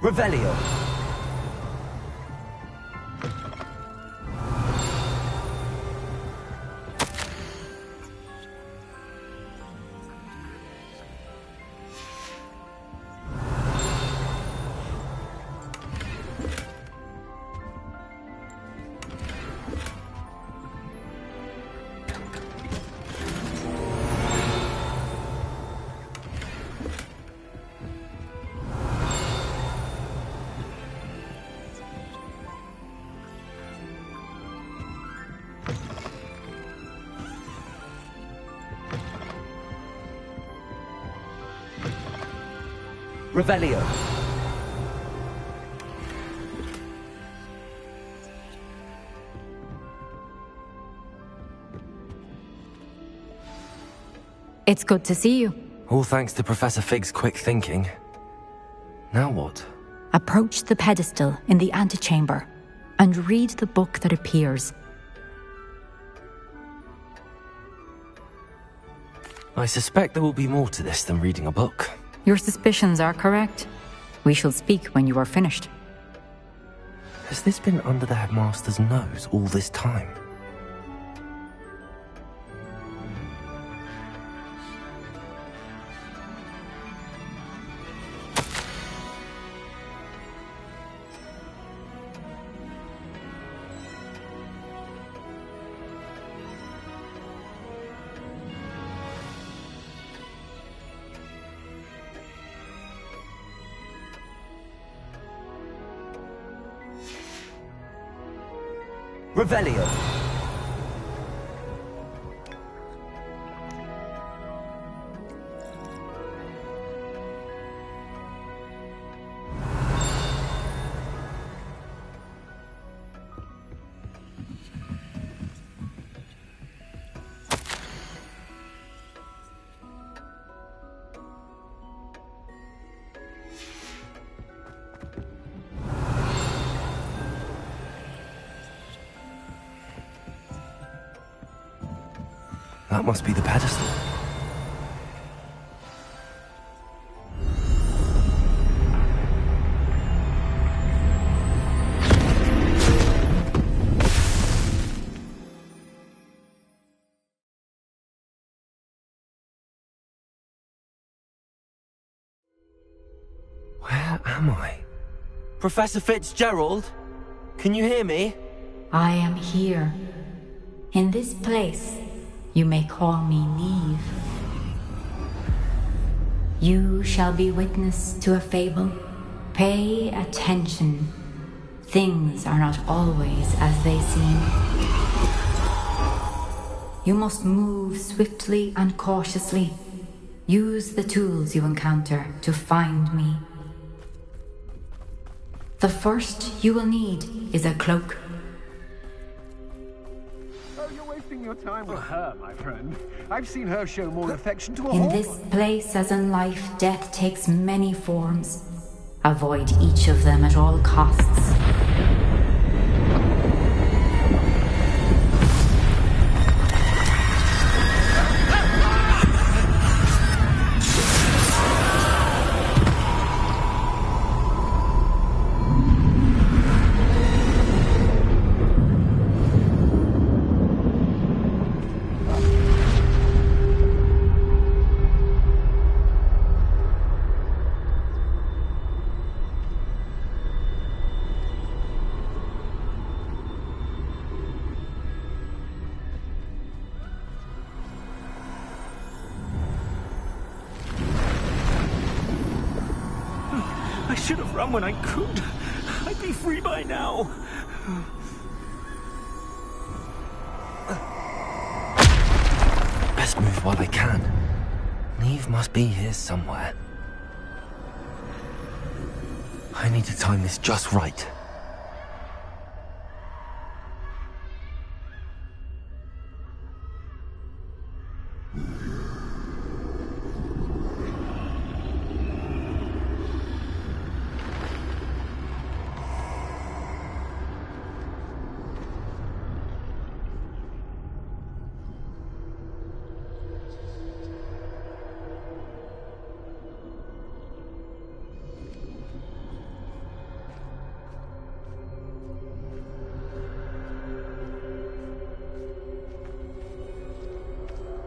Revelio. Revelio. It's good to see you. All thanks to Professor Fig's quick thinking. Now what? Approach the pedestal in the antechamber and read the book that appears. I suspect there will be more to this than reading a book. Your suspicions are correct. We shall speak when you are finished. Has this been under the headmaster's nose all this time? Revelio. That must be the pedestal. Where am I? Professor Fitzgerald? Can you hear me? I am here. In this place, you may call me Neve. You shall be witness to a fable. Pay attention. Things are not always as they seem. You must move swiftly and cautiously. Use the tools you encounter to find me. The first you will need is a cloak. Oh, you're wasting your time with her, my friend. I've seen her show more affection to a In horse. this place, as in life, death takes many forms. Avoid each of them at all costs. should have run when I could. I'd be free by now. Best move while I can. Neve must be here somewhere. I need to time this just right.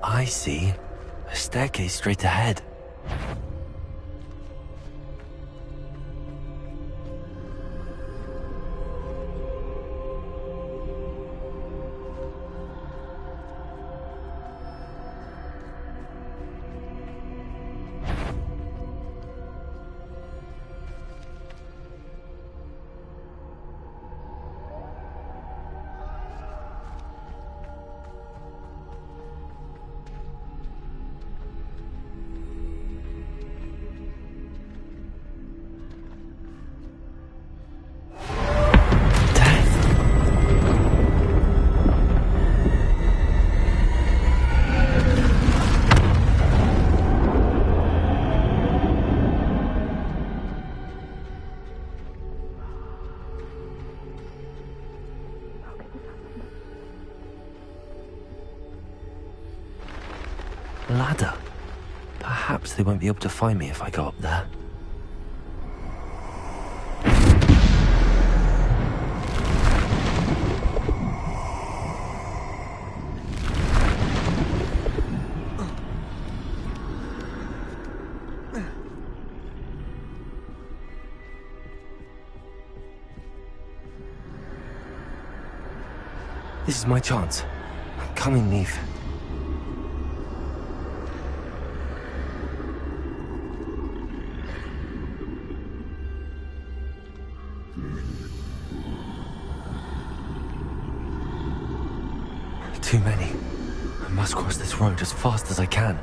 I see. A staircase straight ahead. Ladder. Perhaps they won't be able to find me if I go up there. This is my chance. I'm coming, Neve. Too many. I must cross this road as fast as I can.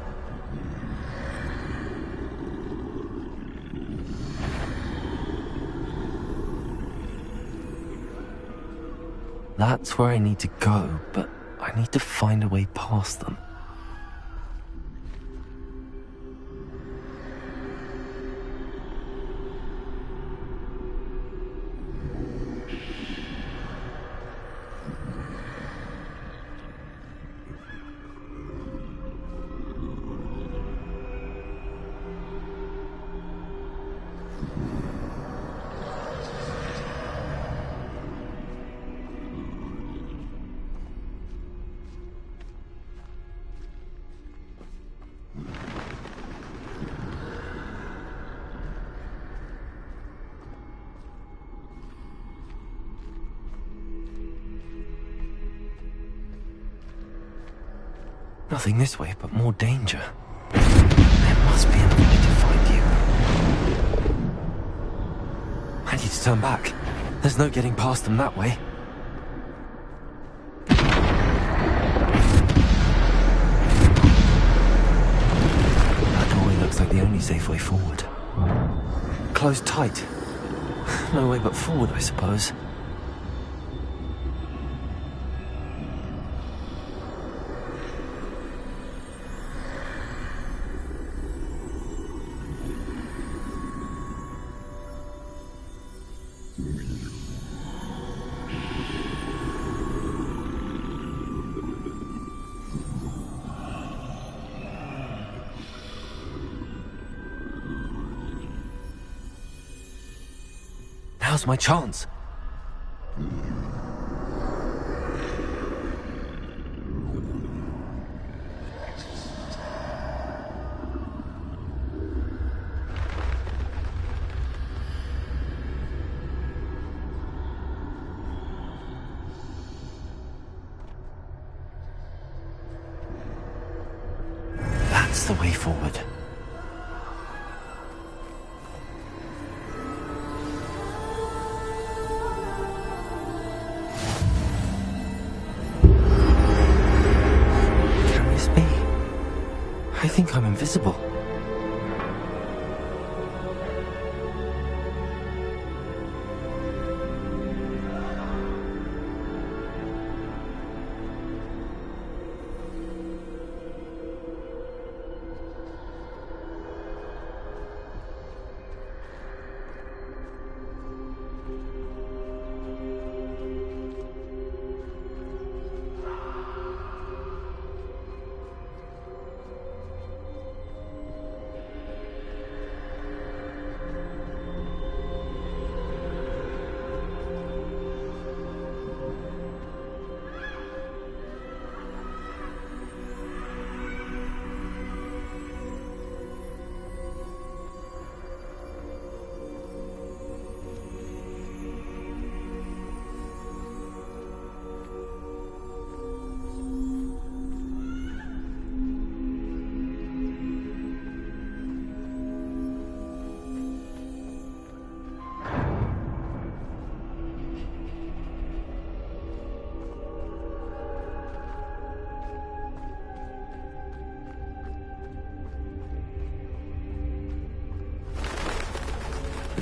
That's where I need to go, but I need to find a way past them. Nothing this way, but more danger. There must be another way to find you. I need to turn back. There's no getting past them that way. That doorway looks like the only safe way forward. Closed tight. No way but forward, I suppose. Now's my chance. That's the way forward. invisible.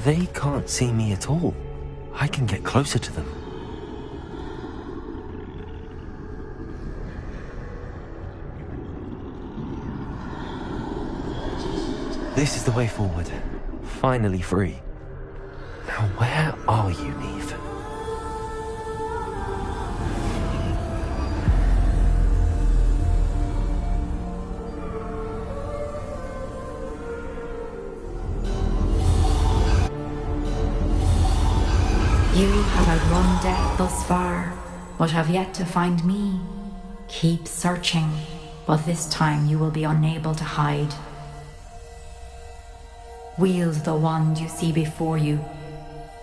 They can't see me at all. I can get closer to them. This is the way forward. Finally free. Now where are you, Neve? You have outrun death thus far, but have yet to find me. Keep searching, but this time you will be unable to hide. Wield the wand you see before you.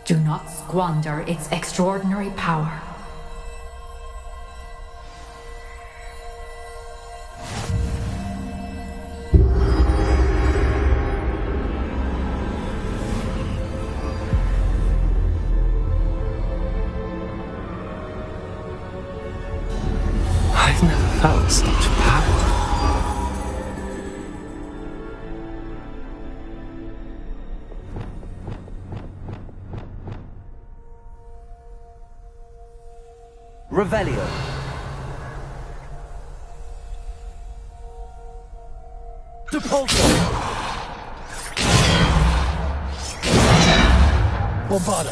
Do not squander its extraordinary power. I've never felt such power. Revelio. Depulso. Bombada.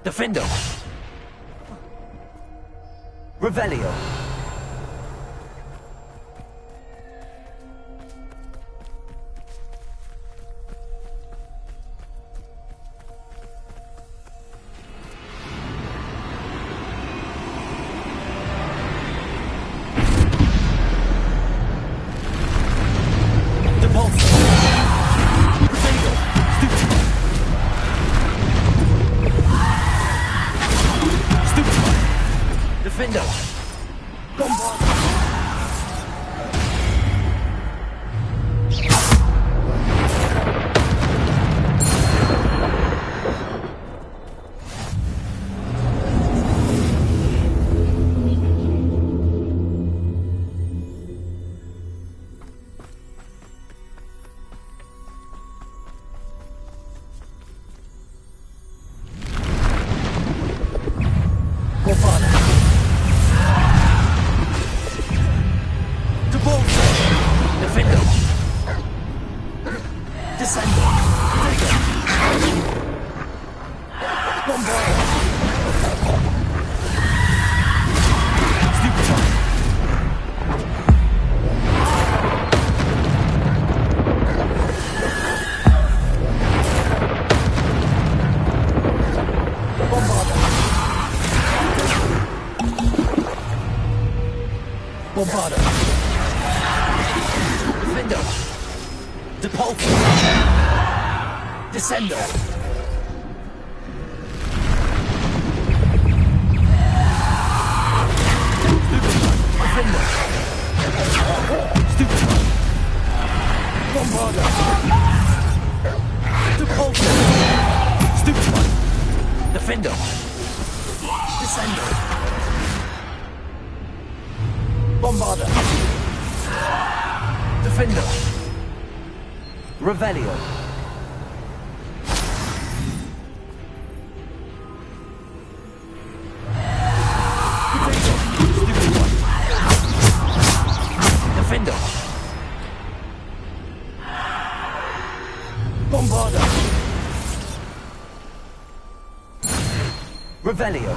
Defendo. Revelio. Defendo! Bombard! Bombada. Defendo. Depulso. Descendo. Defendo. Stupid. Bombada. Depulso. Stupid. Defendo. Descendo. Bombarder. Defender. Revelio. Defender. Bombarder. Revelio.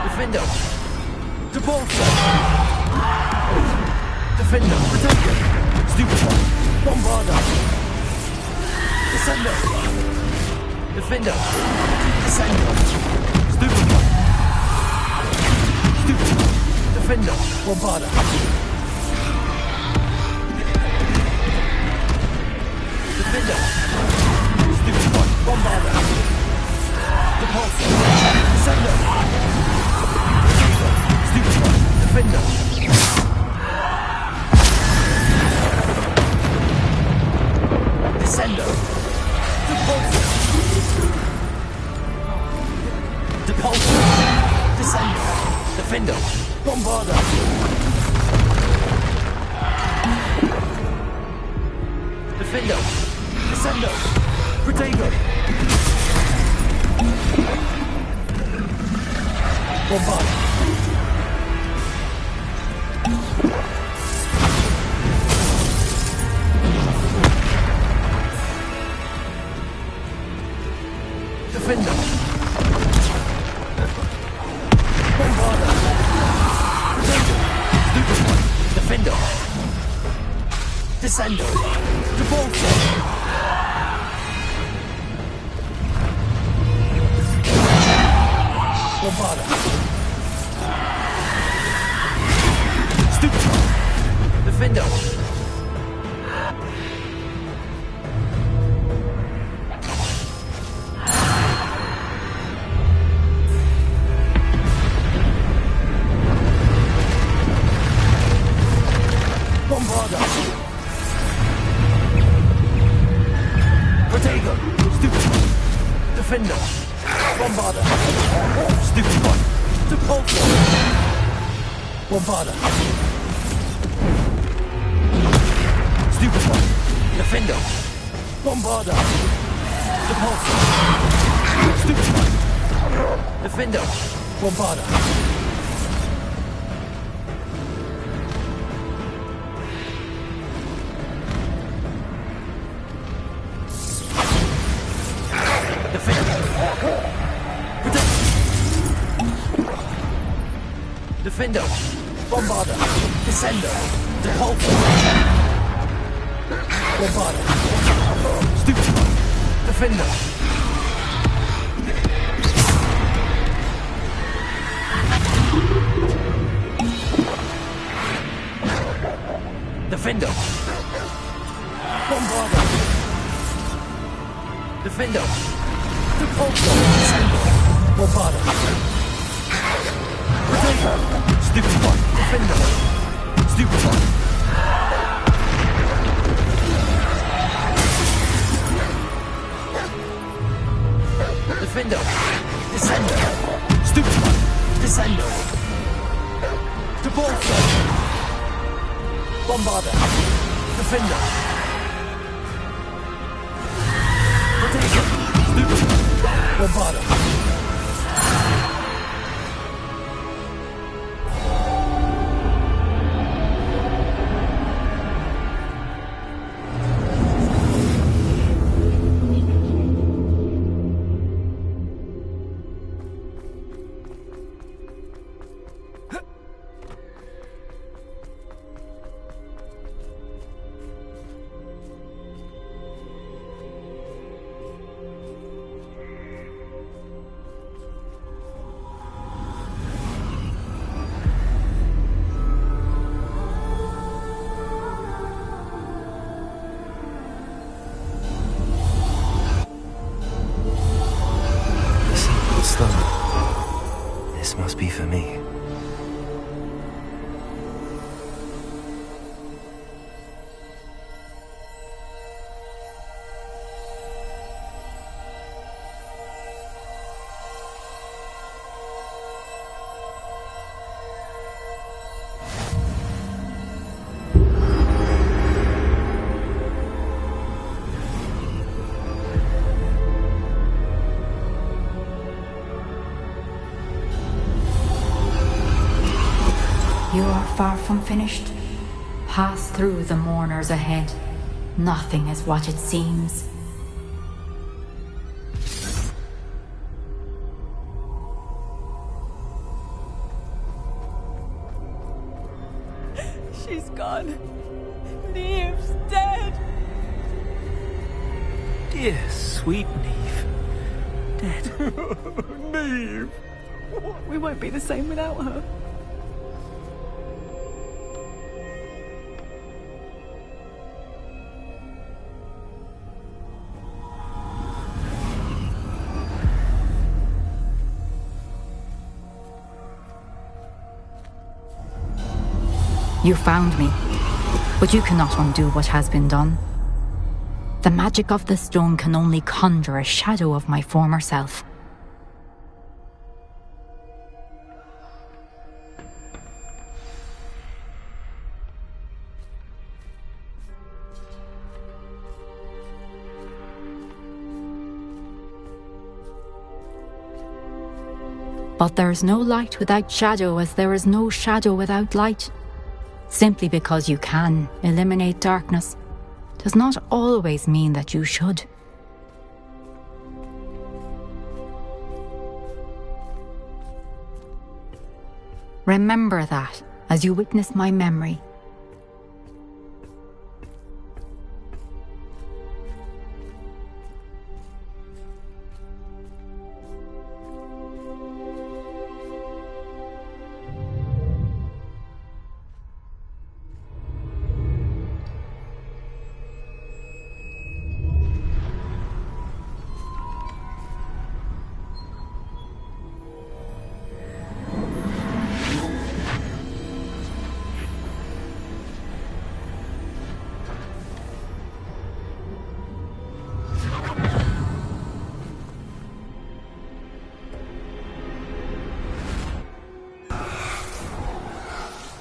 Defender. Debolster. Defender. Protector. Stupid one. Bombarder. Descender. Defender. Descender. Stupid one. Stupid one. Defender. Bombarder. Defender. Stupid one. Bombarder. Repulsor. Descender. Stupid one. Defender. Descender. Repulsor. Repulsor. Descender. Defender. Bombarder. Defender. Descender. Protego. Bombarder. Defender. Bombarder. Stupid one. Defender. Descender. Debolster. Bombarder. Stupid one. Defender. Bombarder. Protego. Stupid one. Defender. Bombarder. Stupid one. Repulsor. Bombarder. Stupid one. Defender. Bombarder. Repulsor. Stupid one. Defender. Bombarder. Defender. Bombarder. Descender. Repulsor. Bombarder. Stupid one. Defender. Defender. Bombarder. Defender. Repulsor. Descender. Bombarder. Protego. Stupid one. Defender. Stupid one. Defender. Descender. Stupid one. Descender. Debolster. Bombarder. Defender. Protego. Stupid one. Bombarder. for me. You are far from finished. Pass through the mourners ahead. Nothing is what it seems. She's gone. Neve's dead. Dear sweet Neve. Dead. Neve. We won't be the same without her. You found me, but you cannot undo what has been done. The magic of the stone can only conjure a shadow of my former self. But there is no light without shadow, as there is no shadow without light. Simply because you can eliminate darkness does not always mean that you should. Remember that as you witness my memory.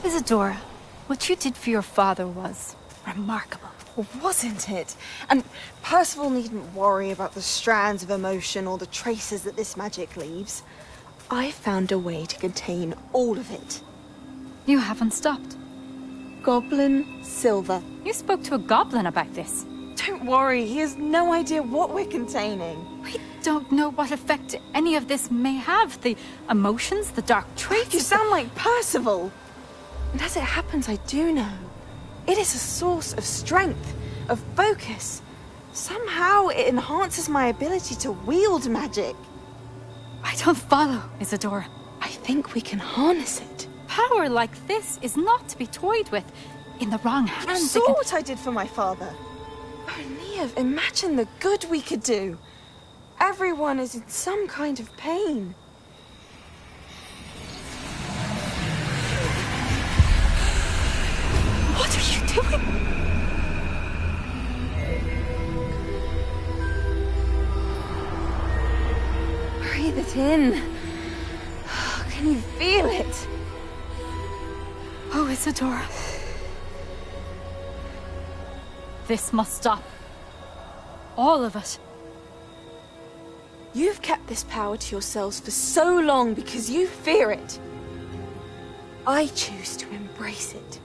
Isadora, what you did for your father was remarkable. Wasn't it? And Percival needn't worry about the strands of emotion or the traces that this magic leaves. I found a way to contain all of it. You haven't stopped. Goblin Silver. You spoke to a goblin about this. Don't worry, he has no idea what we're containing. We don't know what effect any of this may have. The emotions, the dark traits. You sound like Percival. And as it happens, I do know. It is a source of strength, of focus. Somehow it enhances my ability to wield magic. I don't follow, Isadora. I think we can harness it. Power like this is not to be toyed with. In the wrong hands, You saw what I did for my father. Oh, Neve, imagine the good we could do. Everyone is in some kind of pain. What are you doing? Breathe it in. Can you feel it? Oh, Isadora. This must stop. All of it. You've kept this power to yourselves for so long because you fear it. I choose to embrace it.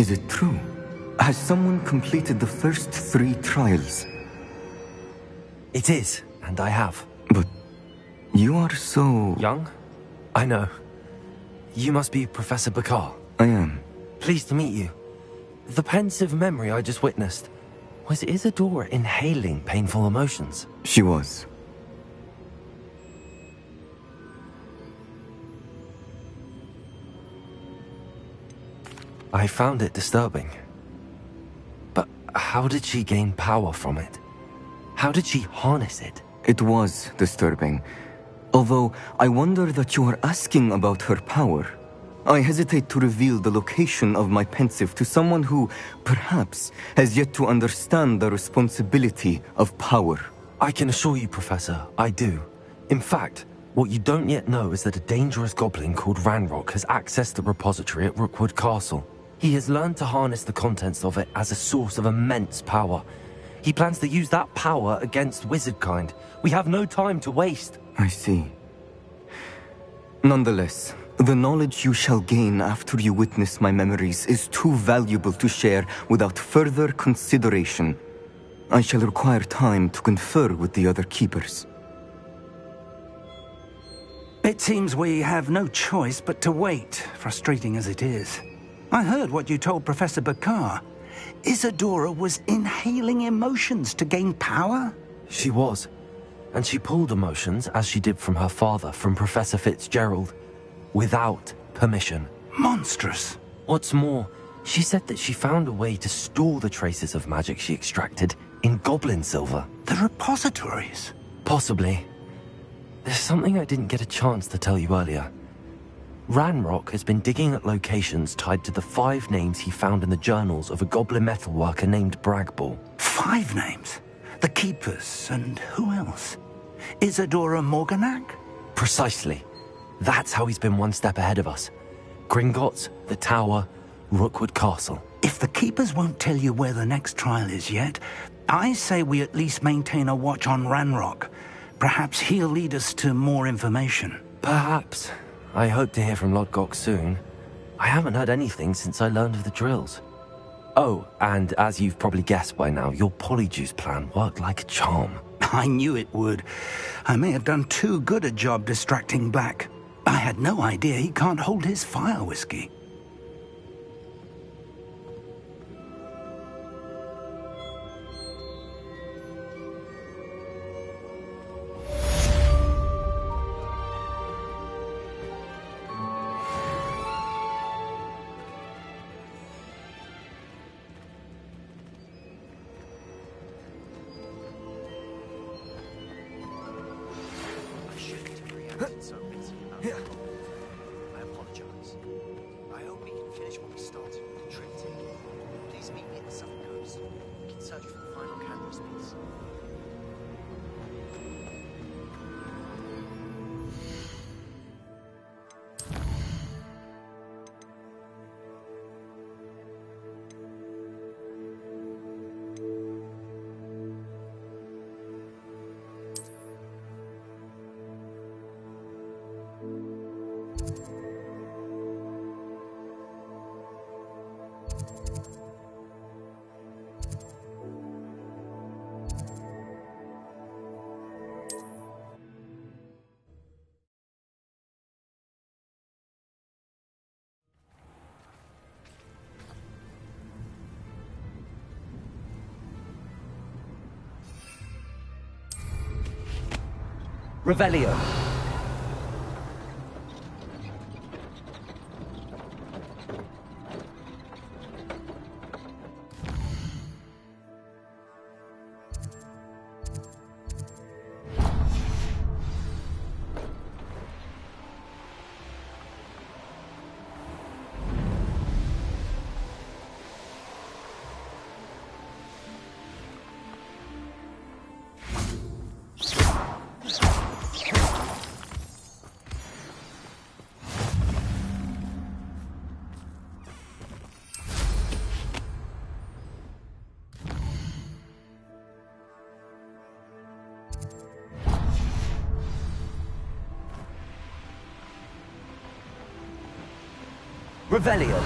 Is it true? Has someone completed the first 3 trials? It is, and I have. But you are so... young? I know. You must be Professor Bakar. I am. Pleased to meet you. The pensive memory I just witnessed, was Isadora inhaling painful emotions? She was. I found it disturbing. But how did she gain power from it? How did she harness it? It was disturbing. Although, I wonder that you are asking about her power. I hesitate to reveal the location of my pensive to someone who, perhaps, has yet to understand the responsibility of power. I can assure you, Professor, I do. In fact, what you don't yet know is that a dangerous goblin called Ranrock has accessed the repository at Rookwood Castle. He has learned to harness the contents of it as a source of immense power. He plans to use that power against wizardkind. We have no time to waste. I see. Nonetheless, the knowledge you shall gain after you witness my memories is too valuable to share without further consideration. I shall require time to confer with the other keepers. It seems we have no choice but to wait, frustrating as it is. I heard what you told Professor Bakar. Isadora was inhaling emotions to gain power? She was. And she pulled emotions, as she did from her father, from Professor Fitzgerald, without permission. Monstrous. What's more, she said that she found a way to store the traces of magic she extracted in goblin silver. The repositories? Possibly. There's something I didn't get a chance to tell you earlier. Ranrock has been digging at locations tied to the 5 names he found in the journals of a goblin metalworker named Bragball. 5 names? The Keepers, and who else? Isadora Morganac? Precisely. That's how he's been one step ahead of us. Gringotts, the Tower, Rookwood Castle. If the Keepers won't tell you where the next trial is yet, I say we at least maintain a watch on Ranrock. Perhaps he'll lead us to more information. Perhaps. I hope to hear from Lodgok soon. I haven't heard anything since I learned of the drills. Oh, and as you've probably guessed by now, your polyjuice plan worked like a charm. I knew it would. I may have done too good a job distracting Black. I had no idea he can't hold his fire whiskey. I apologize. I hope we can finish what we started with the Trinity. Please meet me at the southern coast. We can search for the final canvas piece. Revelio. Revelio.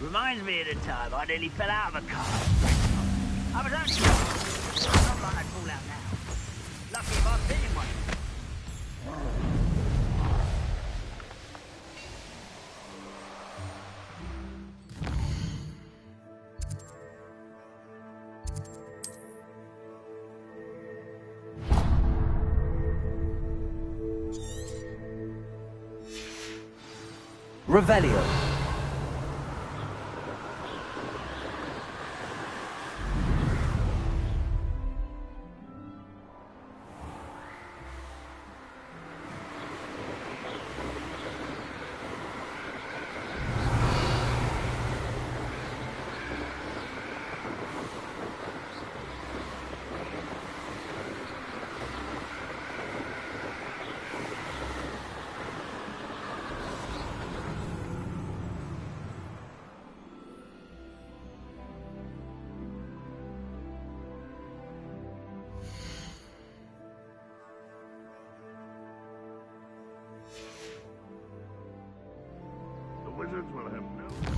Reminds me of the time I nearly fell out of a car. I was only not like I'd fall out now. Lucky if I'm sitting one. Revelio. The wizards will have no...